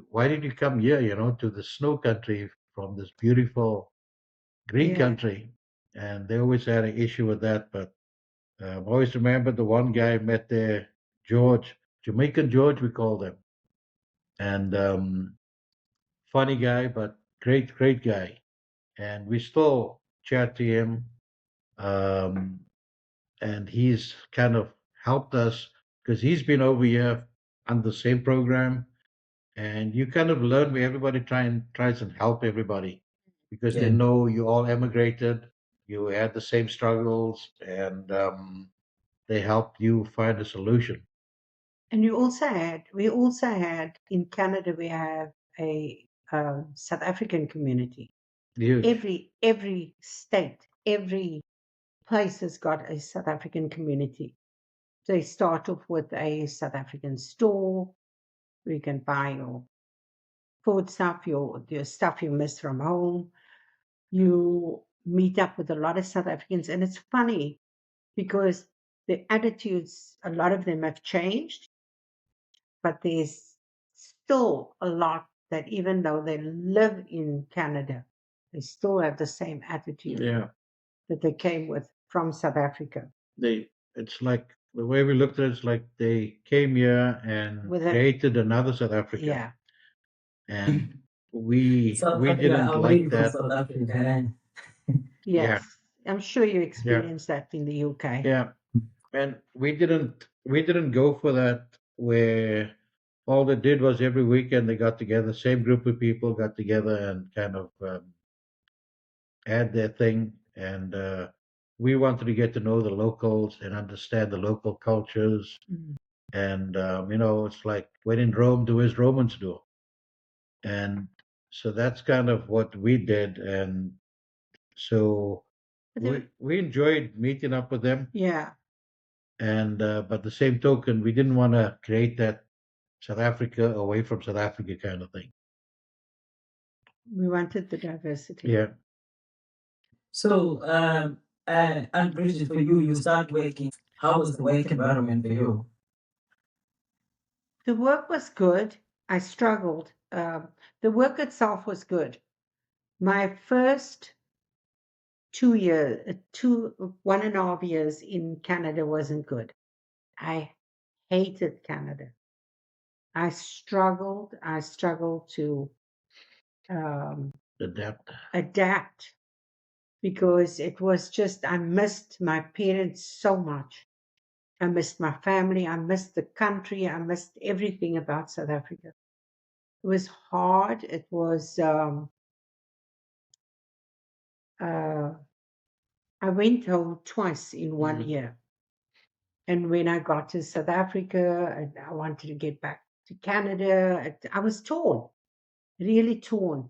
why did you come here? To the snow country from this beautiful green Yeah. country, and they always had an issue with that. But I always remember the one guy I met there, George, Jamaican George, we called him, and funny guy, but great, great guy. And we still chat to him, um, and he's kind of helped us because he's been over here on the same program, and you kind of learn where everybody tries and help everybody because they Yeah. know you all emigrated, you had the same struggles, and they help you find a solution. And we also had in Canada, we have a South African community. Huge. Every state, every place has got a South African community. They start off with a South African store where you can buy your food stuff, your stuff you miss from home. You meet up with a lot of South Africans, and it's funny because the attitudes, a lot of them have changed, but there's still a lot that even though they live in Canada, they still have the same attitude Yeah. that they came with from South Africa. It's like the way we looked at it, it's like they came here and With a created another South Africa, yeah, and we South we Africa, didn't like away from that. South Africa. Yeah, yes. I'm sure you yeah, experienced that in the UK. yeah. And we didn't go for that where all they did was every weekend they got together, same group of people got together and kind of had their thing. And we wanted to get to know the locals and understand the local cultures. Mm. And it's like when in Rome, do as Romans do. And so that's kind of what we did. And so But we enjoyed meeting up with them. yeah, And but the same token, we didn't want to create that South Africa away from South Africa kind of thing. we wanted the diversity. Yeah. So, and Bridget, for you, you start working. How was the work environment for you? The work was good. I struggled. The work itself was good. My first 2 years, 1.5 years in Canada wasn't good. I hated Canada. I struggled. I struggled to um, Adapt. adapt because it was just, I missed my parents so much. I missed my family. I missed the country. I missed everything about South Africa. It was hard. It was, uh, I went home twice in one Mhm. year. And when I got to South Africa and I wanted to get back to Canada, I was torn, really torn.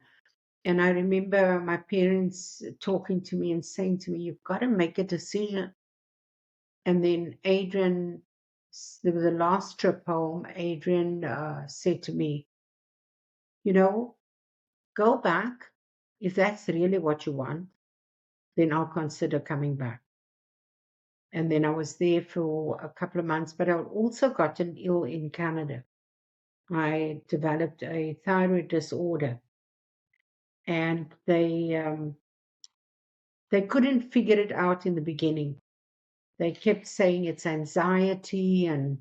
And I remember my parents talking to me and saying to me, "You've got to make a decision." And then Adrian, there was the last trip home, Adrian said to me, go back. If that's really what you want, then I'll consider coming back. And then I was there for a couple of months, but I also gotten ill in Canada. I developed a thyroid disorder, and they couldn't figure it out in the beginning. They kept saying it's anxiety, and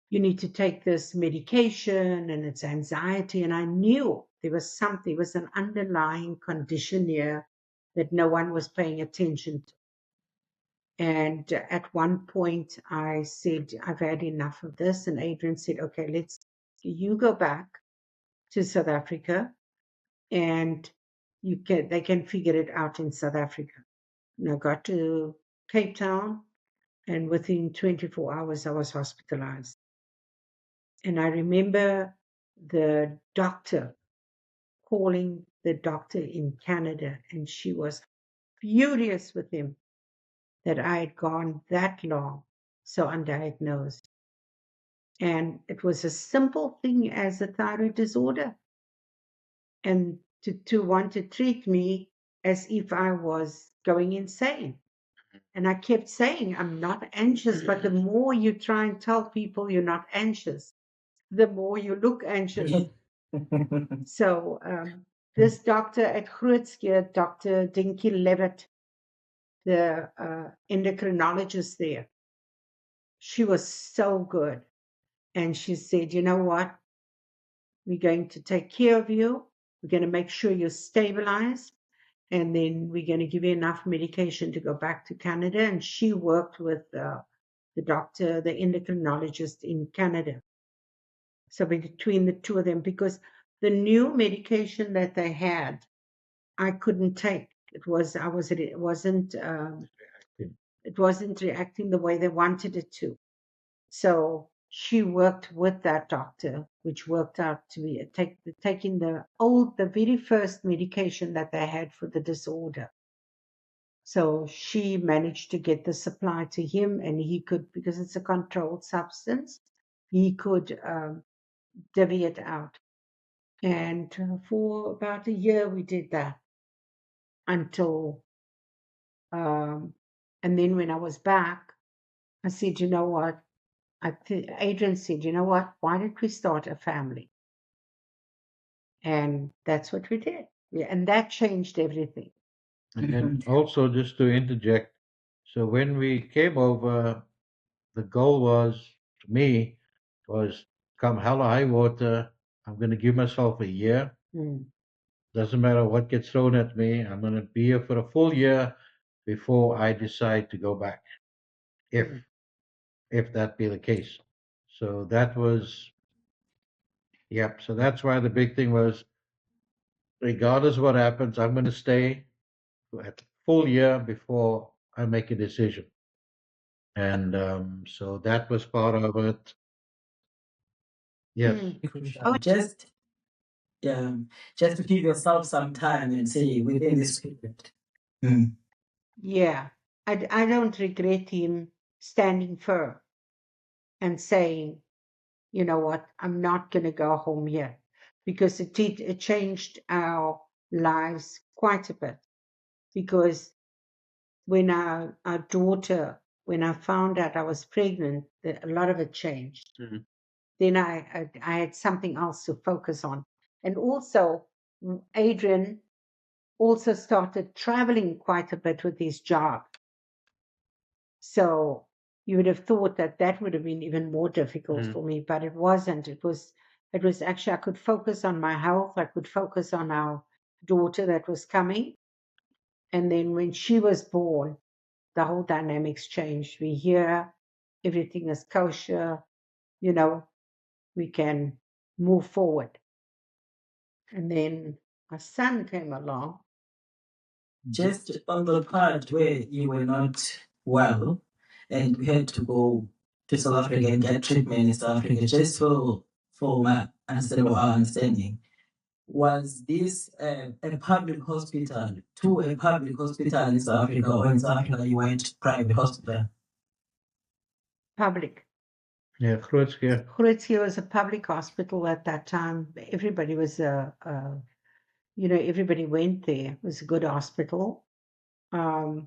you need to take this medication, and it's anxiety. And I knew there was something, was an underlying condition here that no one was paying attention to. And at one point, I said, I've had enough of this. And Adrian said, okay, you go back to South Africa, and they can figure it out in South Africa. And I got to Cape Town, and within 24 hours, I was hospitalized. And I remember the doctor calling the doctor in Canada, and she was furious with him that I had gone that long so undiagnosed. And it was a simple thing as a thyroid disorder. And to want to treat me as if I was going insane. And I kept saying, I'm not anxious. But the more you try and tell people you're not anxious, the more you look anxious. So this doctor at Grootskeur, Dr. Dinky Levitt, the endocrinologist there, she was so good. And she said, you know what? We're going to take care of you. We're going to make sure you're stabilized. And then we're going to give you enough medication to go back to Canada. And she worked with the doctor, the endocrinologist in Canada. So between the two of them, because the new medication that they had, I couldn't take. It wasn't reacting the way they wanted it to. So she worked with that doctor, which worked out to be taking the very first medication that they had for the disorder. So she managed to get the supply to him, and he could, because it's a controlled substance, he could divvy it out. And for about a year, we did that until, and then when I was back, I said, you know what? Adrian said, you know what? Why don't we start a family? And that's what we did. Yeah, and that changed everything. And then also, just to interject, so when we came over, the goal was, to me, was come hell or high water, I'm going to give myself a year. Doesn't matter what gets thrown at me. I'm going to be here for a full year before I decide to go back, if that be the case. So that was, yep. So that's why the big thing was, regardless of what happens, I'm going to stay at full year before I make a decision. And so that was part of it. Yes. Crucial. Just to give yourself some time and say within this period. Yeah, I don't regret him standing firm and saying, you know what, I'm not going to go home yet, because it changed our lives quite a bit. Because when our daughter, when I found out I was pregnant, a lot of it changed. Then I had something else to focus on. And also, Adrian also started traveling quite a bit with his job. So you would have thought that would have been even more difficult for me, but it wasn't. It was actually, I could focus on my health. I could focus on our daughter that was coming. And then when she was born, the whole dynamics changed. We hear everything is kosher, we can move forward. And then my son came along. Just on the part where you were not well and you had to go to South Africa and get treatment in South Africa, just for my understanding, was this a public hospital to a public hospital in South Africa, or in South Africa you went to private hospital? Public. Yeah, Grootskeur. Grootskeur was a public hospital at that time. Everybody was everybody went there. It was a good hospital. I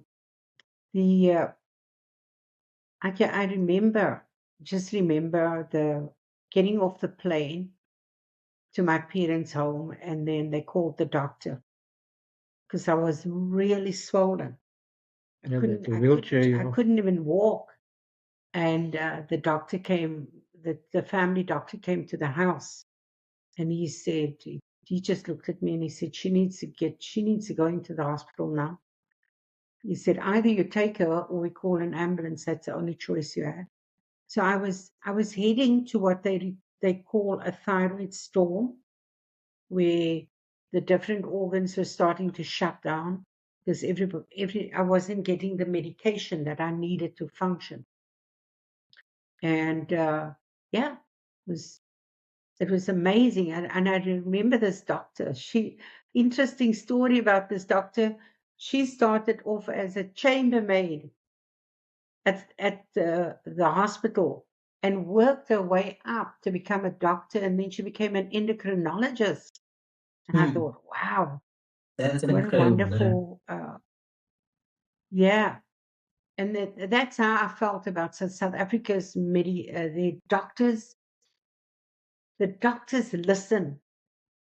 remember the getting off the plane to my parents' home, and then they called the doctor because I was really swollen. Yeah, the wheelchair, you I know. couldn't even walk. And the doctor came, the family doctor came to the house, and he said, he just looked at me and he said, she needs to go into the hospital now. He said, either you take her or we call an ambulance. That's the only choice you have. So I was heading to what they call a thyroid storm, where the different organs were starting to shut down because I wasn't getting the medication that I needed to function. And yeah, it was amazing. And I remember this doctor. Interesting story about this doctor. She started off as a chambermaid at the hospital and worked her way up to become a doctor, and then she became an endocrinologist. And I thought, wow, That's what a incredible. wonderful, yeah. And that's how I felt about South Africa's the doctors. The doctors listen.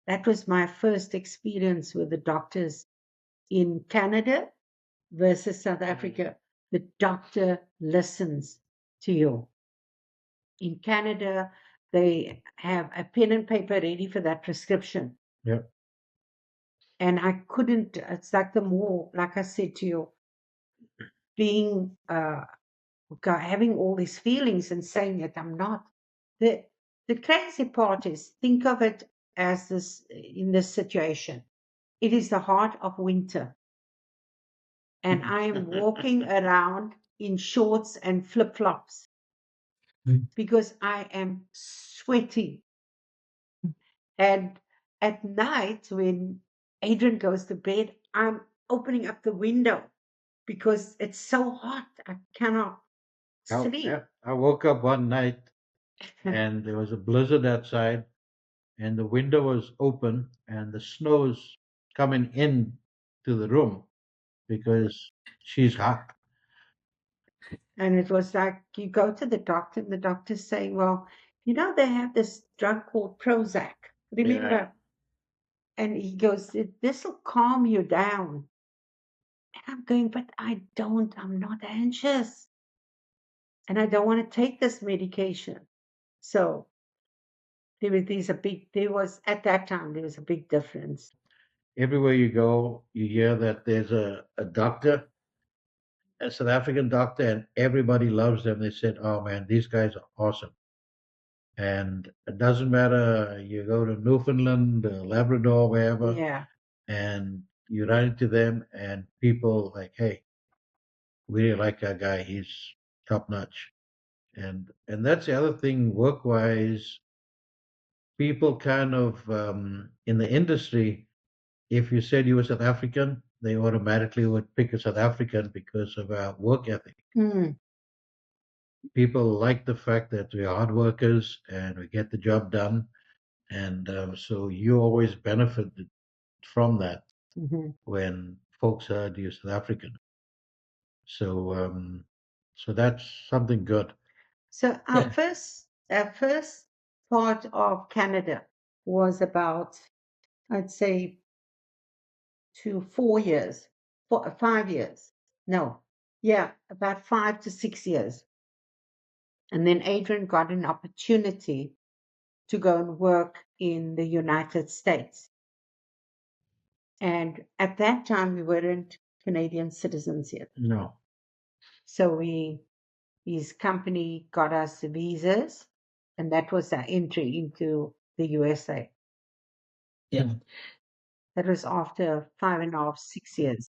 That was my first experience with the doctors in Canada versus South Africa. The doctor listens to you. In Canada, they have a pen and paper ready for that prescription. Yeah. And I couldn't, it's like like I said to you, being, having all these feelings and saying that I'm not. The crazy part is, think of it as this, in this situation. It is the heart of winter. And I am walking around in shorts and flip-flops because I am sweating. And at night, when Adrian goes to bed, I'm opening up the window because it's so hot. I cannot sleep. I woke up one night and there was a blizzard outside, and the window was open, and the snow's coming in to the room because she's hot. And it was like, you go to the doctor, and the doctor's saying, well, they have this drug called Prozac. Remember? Yeah. And he goes, this will calm you down. And I'm going, but I'm not anxious. And I don't want to take this medication. So at that time, there was a big difference. Everywhere you go, you hear that there's a doctor, a South African doctor, and everybody loves them. They said, oh man, these guys are awesome. And it doesn't matter, you go to Newfoundland, Labrador, wherever, Yeah. and you run into them, and people like, hey, we really like that guy. He's top notch. And that's the other thing, work wise, people kind of in the industry, if you said you were South African, they automatically would pick a South African because of our work ethic. Mm. People like the fact that we're hard workers and we get the job done. And so you always benefited from that when folks heard you're South African. So that's something good. So our first part of Canada was about, I'd say, 4 years, 5 years. No, yeah, about 5 to 6 years. And then Adrian got an opportunity to go and work in the United States. And at that time, we weren't Canadian citizens yet. No. So his company got us the visas, and that was our entry into the USA. Yeah. That was after 5.5, 6 years.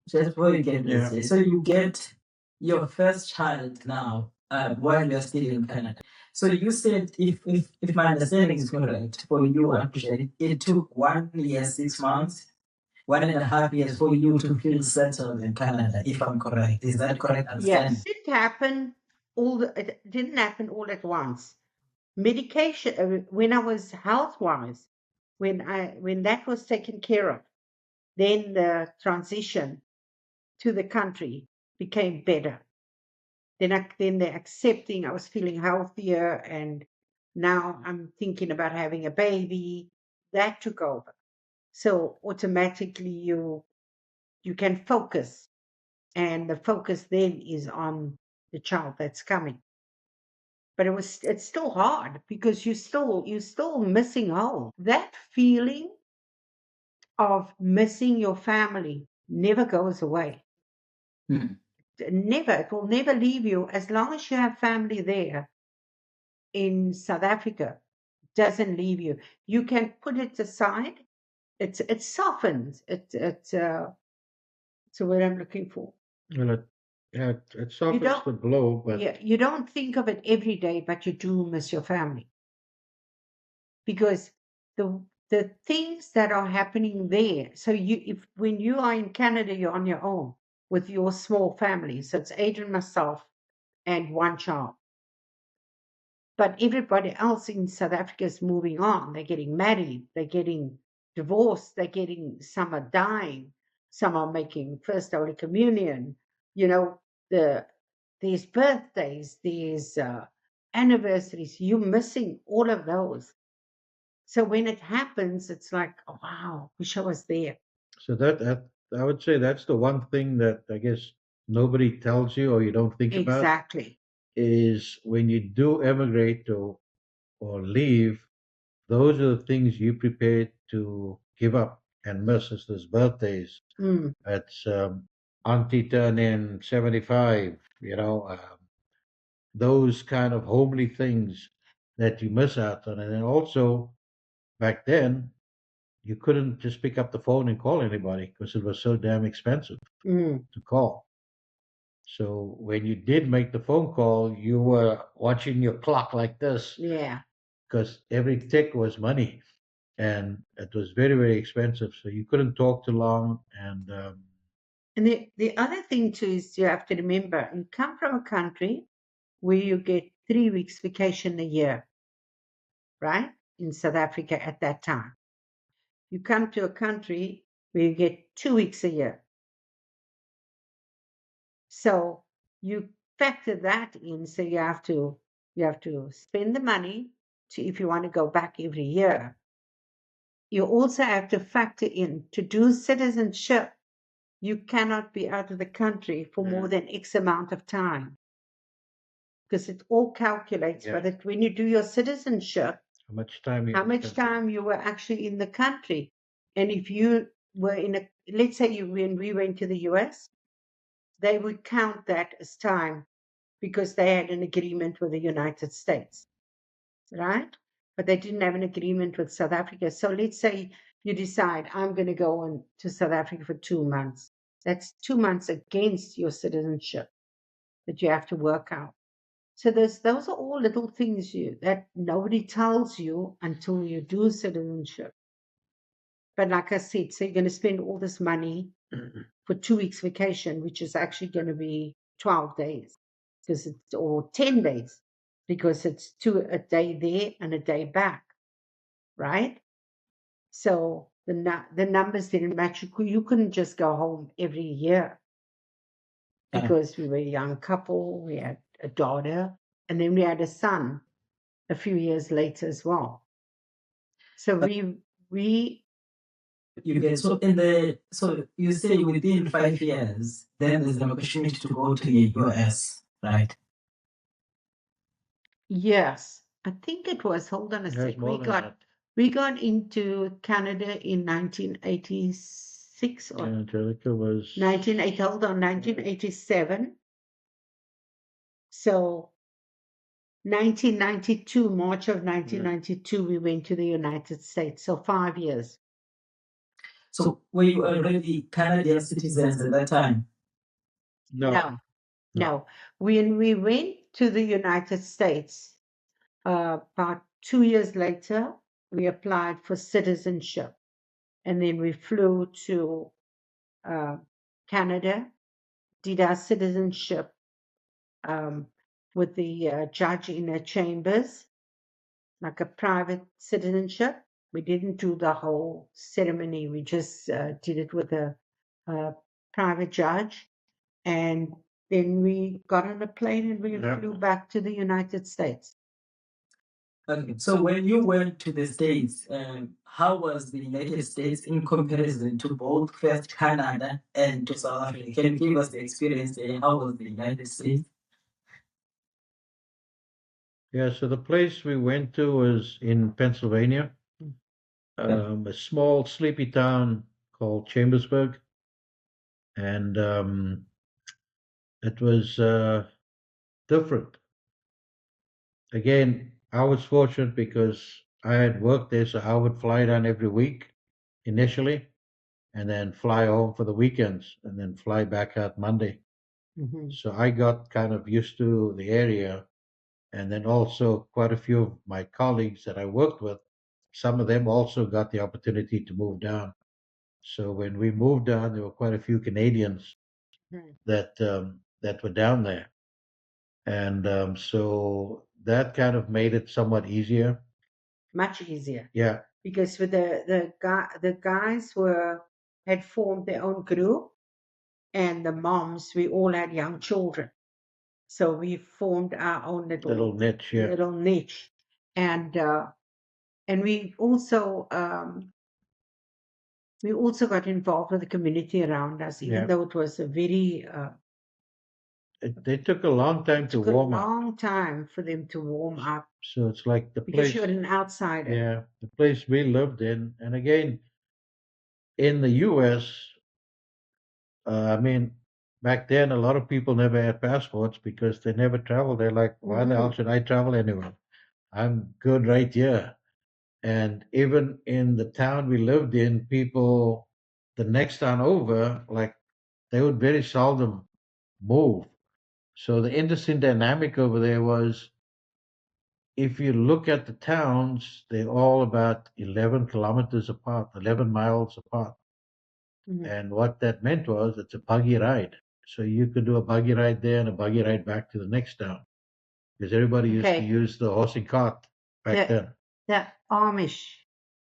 Just before you get this, Yeah. so you get your first child now while you're still in Canada. So you said, if my understanding is correct, for you, actually, it took 1 year, 6 months, 1.5 years for you to feel settled in Canada, if I'm correct. Is that correct understanding? Yes, it didn't happen all at once. Medication, when I was health-wise, when that was taken care of, then the transition to the country became better. Then they're accepting, I was feeling healthier, and Now I'm thinking about having a baby. That took over. So automatically you can focus, and the focus then is on the child that's coming. But it's still hard because you're still missing home. That feeling of missing your family never goes away. Never. It will never leave you as long as you have family there in South Africa. Doesn't leave you. You can put it aside. It softens. It's what I'm looking for. Well, it You softens don't the blow, but Yeah, you don't think of it every day, but you do miss your family because the things that are happening there. So if when you are in Canada, you're on your own with your small family. So it's Adrian, myself, and one child. But everybody else in South Africa is moving on. They're getting married, they're getting divorced, some are dying, some are making First Holy Communion. You know, there's birthdays, there's anniversaries. You're missing all of those. So when it happens, it's like, oh, wow, wish I was there. so that I would say that's the one thing that I guess nobody tells you or you don't think about Exactly. is when you do emigrate or leave, those are the things you prepared to give up and miss. It's those birthdays. Mm, It's auntie turning 75, those kind of homely things that you miss out on. And then also back then, you couldn't just pick up the phone and call anybody because it was so damn expensive mm, to call. So when you did make the phone call, you were watching your clock like this yeah. because every tick was money and it was very, very expensive. So you couldn't talk too long. And And the other thing too is you have to remember you come from a country where you get 3 weeks vacation a year, right? In South Africa at that time. You come to a country where you get 2 weeks a year. So you factor that in. So you have to spend the money to if you want to go back every year. You also have to factor in to do citizenship. You cannot be out of the country for more than X amount of time because it all calculates. Yeah. But when you do your citizenship, how much time you how much time you were actually in the country. And if you were let's say when we went to the US, they would count that as time because they had an agreement with the United States, right? But they didn't have an agreement with South Africa. So let's say you decide, I'm going to go to South Africa for 2 months. That's 2 months against your citizenship that you have to work out. So those are all little things that nobody tells you until you do citizenship. But like I said, so you're going to spend all this money for 2 weeks vacation, which is actually going to be 12 days or 10 days because it's a day there and a day back, right? So the numbers didn't match. You couldn't just go home every year because we were a young couple. We had a daughter, and then we had a son a few years later as well. So we You get so you say within 5 years, then there's an opportunity to go to the US, right? yes, I think it was. Hold on a There's sec. more than that. We got into Canada in 1986 or Angelica was 1980. Hold on, 1987. So 1992, March of 1992, we went to the United States. So 5 years. So were you already Canadian citizens at that time? no. No. When we went to the United States, about 2 years later, we applied for citizenship. And then we flew to Canada, did our citizenship with the judge in her chambers, like a private citizenship. We didn't do the whole ceremony. We just did it with a private judge. And then we got on a plane and we Yeah. flew back to the United States. Okay, so when you went to the States, how was the United States in comparison to both first Canada and to South Africa? Can you give us the experience there? How was the United States? Yeah, so the place we went to was in Pennsylvania, a small sleepy town called Chambersburg, and it was different. Again, I was fortunate because I had worked there, so I would fly down every week initially, and then fly home for the weekends, and then fly back out Monday. Mhm. So I got kind of used to the area, and then also quite a few of my colleagues that I worked with, some of them also got the opportunity to move down. So when we moved down, there were quite a few Canadians Mhm. that were down there, and so that kind of made it somewhat easier. Much easier Yeah, because with the guys were had formed their own group, and the moms we all had young children, so we formed our own little little niche. Yeah, little niche, and we also got involved with the community around us, even yeah. though it was a very They took a long time it to took a warm up. long time for them to warm up So it's like the because place, you're an outsider. yeah, the place we lived in. And again, in the US, I mean, back then, a lot of people never had passports because they never traveled. They're like, why the hell Hmm. should I travel anywhere? I'm good right here. And even in the town we lived in, people, the next town over, like, they would very seldom move. So the interesting dynamic over there was if you look at the towns, they're all about 11 kilometers apart, 11 miles apart. Hmm. And what that meant was it's a buggy ride. So you could do a buggy ride there and a buggy ride back to the next town because everybody used to Okay, use the horse and cart back the then. the Amish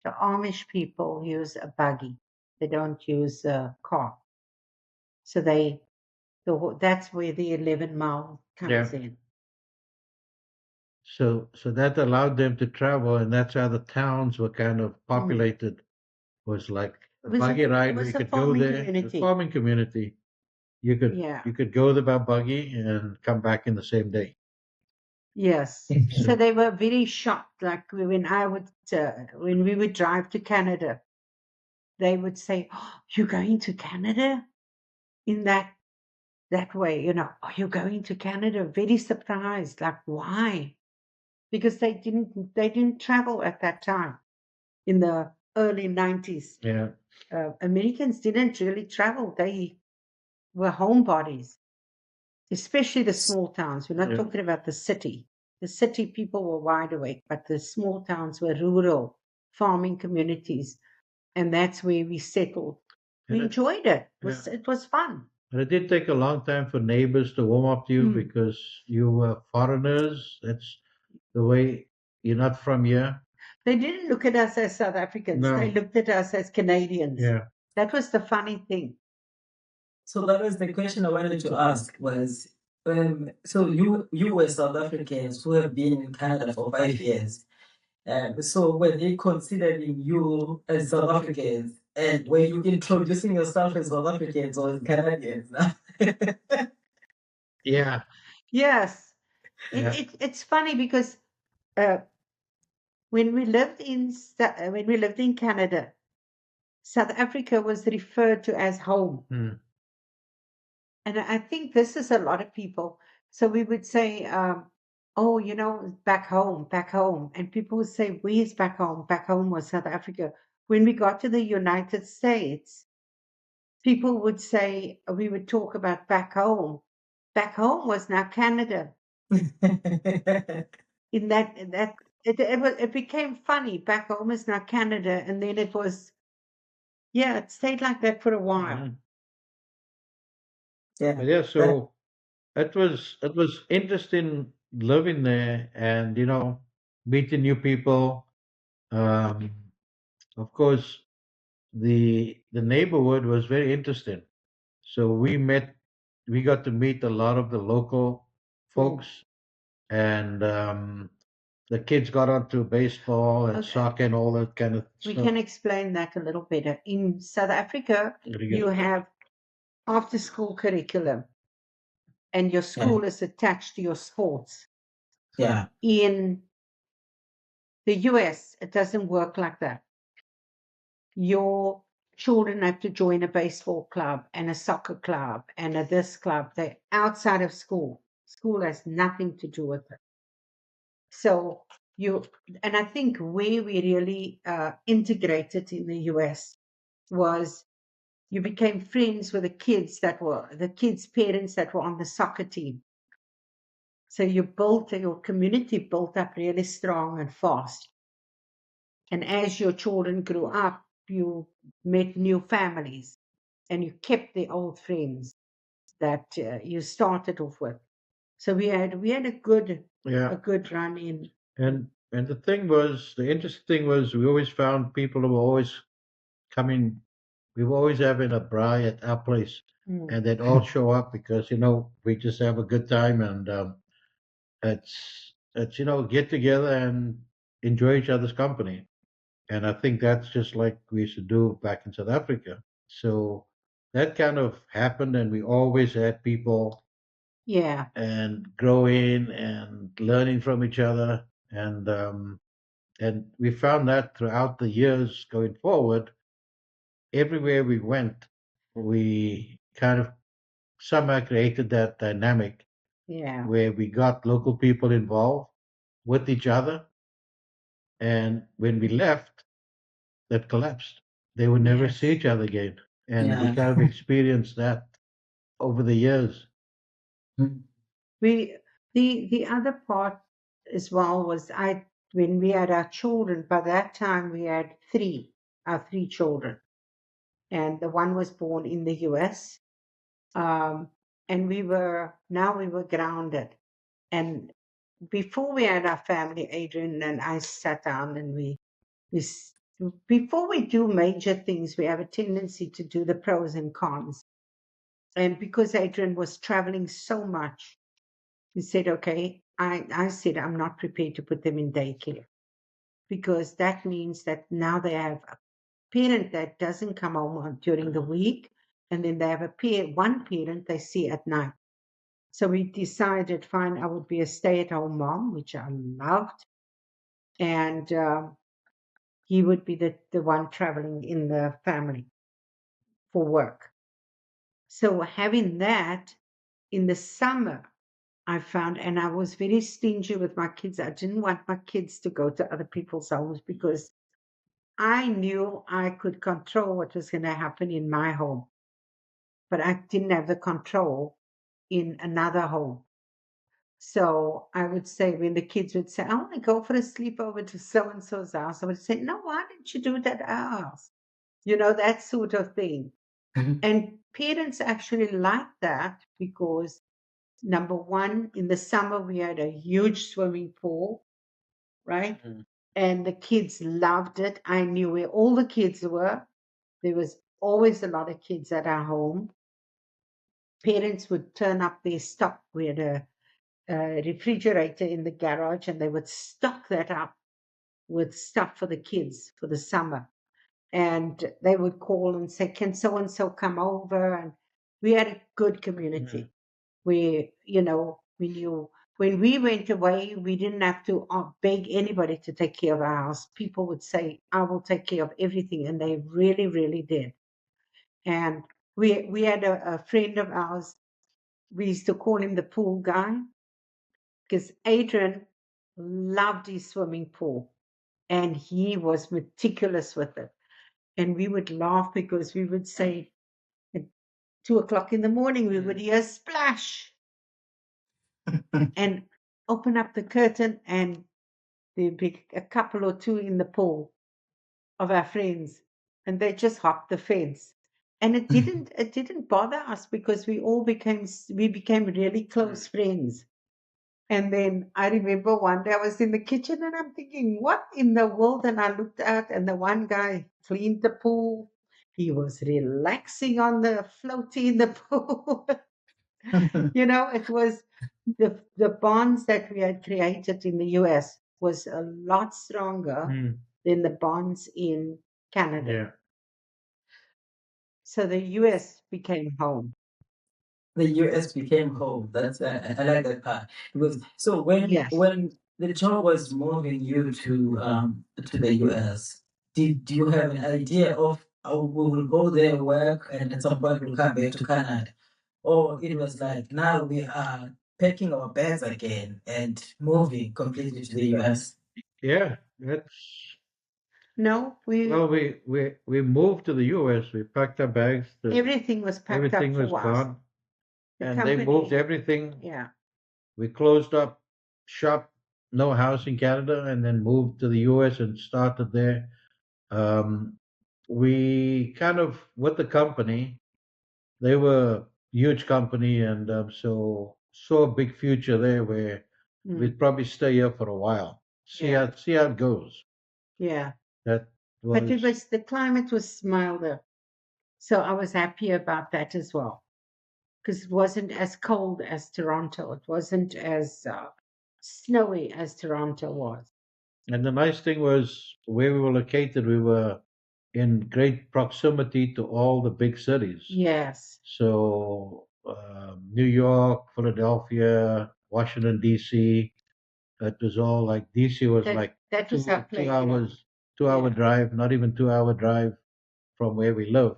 the Amish people use a buggy. They don't use a car, so that's where the 11 mile Yeah. comes in. So that allowed them to travel, and that's how the towns were kind of Mm. populated. Was like a It was buggy it ride where you was a could go farming there, a community. farming community. You could Yeah. you could go there by buggy and come back in the same day. Yes. So So they were very shocked. Like when we would drive to Canada, they would say, "Oh, you're going to Canada in that way, are you going to Canada?" Very surprised. Like, why? Because they didn't travel at that time in the early 90s. yeah, Americans didn't really travel. They were homebodies, especially the small towns. We're not yeah. talking about the city. The city people were wide awake, but the small towns were rural farming communities, and that's where we settled. We And it, enjoyed it. yeah. It was fun. And it did take a long time for neighbors to warm up to you Mm. because you were foreigners. That's the way you're not from here. They didn't look at us as South Africans. They No. looked at us as Canadians. Yeah. That was the funny thing. So that was the question I wanted to ask was, so you were South Africans who have been in Canada for 5 years. So were they considering you as South Africans, and were you introducing yourself as South Africans or as Canadians? Yeah. Yes, Yeah. it's funny because uh, when we lived in Canada, South Africa was referred to as home. Hmm. And I think this is a lot of people. So we would say, "Oh, back home, back home." And people would say, "Where's back home?" Back home was South Africa. When we got to the United States, people would say, we would talk about back home. Back home was now Canada. It became funny. Back home is now Canada. And then yeah, it stayed like that for a while. Mhm. Yeah. But yeah, That, so it was interesting living there and meeting new people. Um, of course, the neighborhood was very interesting. So we got to meet a lot of the local Mm. folks, and the kids got onto baseball and Okay. soccer and all that kind of We stuff. can explain that a little better. In South Africa, you have after school curriculum, and your school is attached to your sports. Yeah. In the US, it doesn't work like that. Your children have to join a baseball club and a soccer club and a this club. They're outside of school. School has nothing to do with it. So and I think where we really integrated in the US was you became friends with the kids parents that were on the soccer team. So your community built up really strong and fast. And as your children grew up, you met new families and you kept the old friends that you started off with. So we had a good run in. And the interesting thing was we always found people who were always coming. We were always having a braai at our place, and they'd all show up because we just have a good time, and it's get together and enjoy each other's company. And I think that's just like we used to do back in South Africa. So that kind of happened, and we always had people Yeah, and growing and learning from each other, and we found that throughout the years going forward, everywhere we went, we kind of somehow created that dynamic yeah, where we got local people involved with each other, and when we left, that collapsed. They would never see yes. each other again. And we Yeah. kind of experienced that over the years. We the other part as well was when we had our children. By that time, we had our three children, and the one was born in the US. And we were grounded. And before we had our family, Adrian and I sat down and we s- before we do major things, we have a tendency to do the pros and cons. And because Adrian was traveling so much, we said, okay, I said, I'm not prepared to put them in daycare because that means that now they have a parent that doesn't come home during the week, and then they have one parent they see at night. So we decided, fine, I would be a stay-at-home mom, which I loved, and he would be the one traveling in the family for work. So having that in the summer, I found, and I was very stingy with my kids. I didn't want my kids to go to other people's homes because I knew I could control what was going to happen in my home, but I didn't have the control in another home. So I would say when the kids would say, I want to go for a sleepover to so and so's house, I would say, no, why didn't you do it at our house? That sort of thing. And parents actually liked that because, number one, in the summer we had a huge swimming pool, right? And the kids loved it. I knew where all the kids were. There was always a lot of kids at our home. Parents would turn up their stock. We had a refrigerator in the garage, and they would stock that up with stuff for the kids for the summer. And they would call and say, can so and so come over? And we had a good community where, we knew when we went away, we didn't have to beg anybody to take care of our house. People would say, I will take care of everything. And they really, really did. And we had a friend of ours, we used to call him the pool guy because Adrian loved his swimming pool and he was meticulous with it. And we would laugh because we would say at 2 o'clock in the morning, we would hear splash and open up the curtain, and there'd be a couple or two in the pool of our friends, and they just hopped the fence. And it didn't bother us because we became really close friends. And then I remember one day I was in the kitchen and I'm thinking, what in the world? And I looked out and the one guy cleaned the pool. He was relaxing on the floaty in the pool. It was the bonds that we had created in the US. was a lot stronger Mm, than the bonds in Canada. yeah. So the US became home. The US became home. That's I like that part because so Yes. when the job was moving you to the US, did you have an idea of oh, we will go there work and at some point we'll come back to Canada, or it was like now we are packing our bags again and moving completely to the US? Yeah, that's No, well, we moved to the US. We packed our bags. everything was packed Everything up was for us. gone, The and they moved company, everything. yeah, We closed up shop, no house in Canada, and then moved to the US and started there. Um, we kind of with the company. They were huge company, and so saw a big future there where mm, we'd probably stay here for a while. yeah, See how it goes. yeah. That But it was was the climate was milder, so I was happy about that as well because it wasn't as cold as Toronto. It wasn't as snowy as Toronto was. and the nice thing was where we were located. We were in great proximity to all the big cities. Yes, So New York, Philadelphia, Washington D.C. It was all like DC was that like that was our two place. Yeah, hours, 2 hour yeah. drive, not even 2 hour drive from where we live.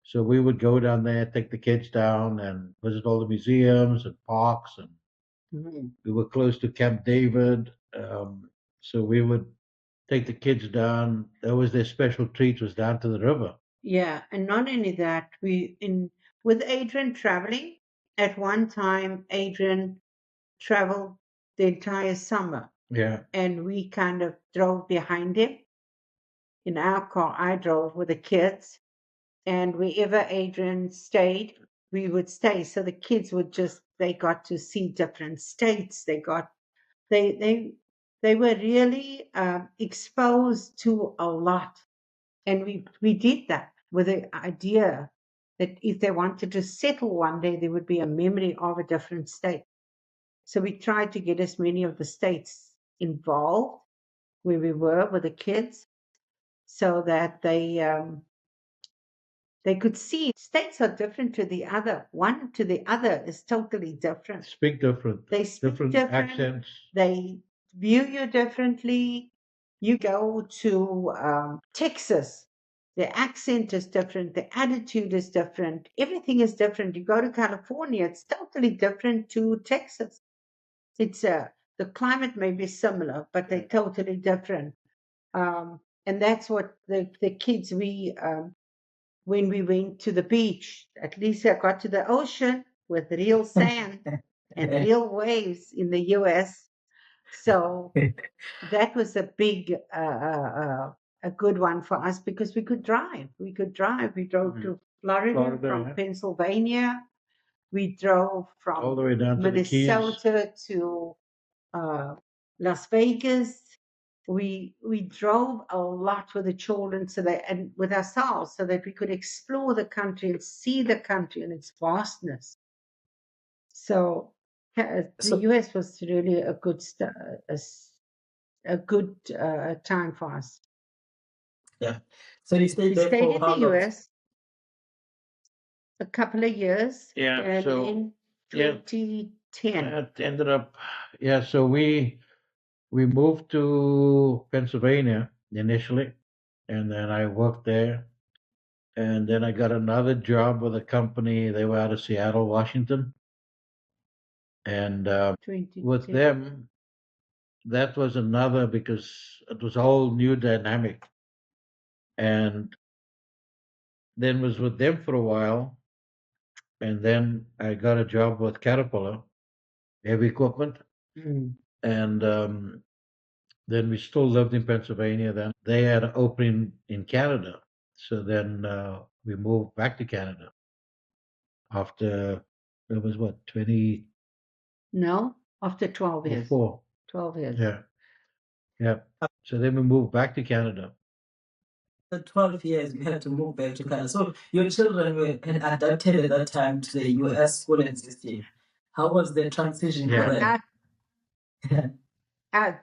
So we would go down there, take the kids down and visit all the museums and parks. And Mhm. we were close to Camp David. So we would take the kids down. That was their special treat, was down to the river. Yeah, and not only that, we in with Adrian traveling. At one time, Adrian traveled the entire summer, Yeah. and we kind of drove behind him in our car. I drove with the kids, and wherever Adrian stayed, we would stay. So the kids would just they got to see different states. They they they were really exposed to a lot, and we did that with the idea that if they wanted to settle one day, there would be a memory of a different state. So we tried to get as many of the states involved where we were with the kids so that they could see states are different to the other. One to the other is totally different. Speak different, They speak different different. accents. They view you differently. You go to Texas, the accent is different, the attitude is different, everything is different. You go to California, it's totally different to Texas. It's the climate may be similar, but they're totally different. And that's what the kids we when we went to the beach, at least I got to the ocean with real sand and real waves in the US. So that was a big, a good one for us because we could drive. We could drive. We drove to Florida, Florida, from yeah. Pennsylvania. We drove All the from way down to the Keys. Minnesota to Las Vegas. We drove a lot with the children so that and with ourselves so that we could explore the country and see the country and its vastness. So the So US was really a good a good time for us. yeah. So you stayed We there stayed for in how the long? US a couple of years, Yeah. and So in yeah, 2010, it ended up. Yeah. So we moved to Pennsylvania initially, and then I worked there. And then I got another job with a company. They were out of Seattle, Washington. And with 2010. them, that was another because it was a whole new dynamic. And then was with them for a while. And then I got a job with Caterpillar, heavy equipment. Mm. And then we still lived in Pennsylvania. Then they had an opening in Canada. So then we moved back to Canada after it was what, 20 No, after 12 years. before. 12 years. Yeah. Yeah. So then we moved back to Canada. For 12 years, you had to move back to Canada. So your children were adapted at that time to the US schooling system. How was the transition for Yeah. them?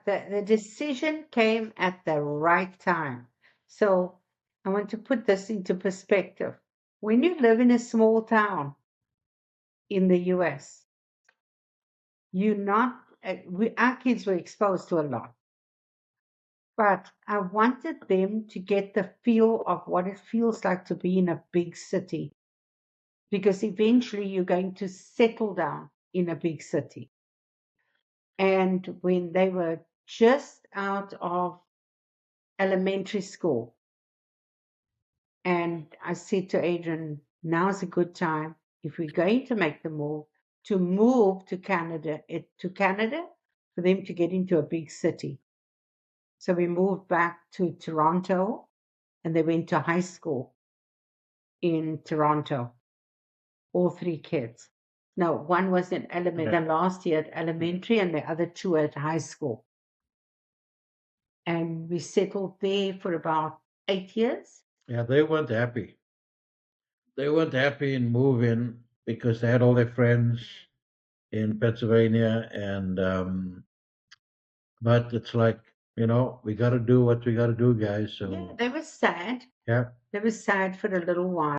The decision came at the right time. So I want to put this into perspective. When you live in a small town in the US, you're not, our kids were exposed to a lot, but I wanted them to get the feel of what it feels like to be in a big city, because eventually you're going to settle down in a big city. And when they were just out of elementary school, and I said to Adrian, now's a good time, if we're going to make the move, to move to Canada, for them to get into a big city. So we moved back to Toronto, and they went to high school in Toronto, all three kids. No, one was in elementary, the last year at elementary, and the other two at high school. And we settled there for about 8 years. Yeah, they weren't happy. They weren't happy in moving because they had all their friends in Pennsylvania, and but it's like, we got to do what we got to do, guys. Yeah, So they were sad. yeah, They were sad for a little while.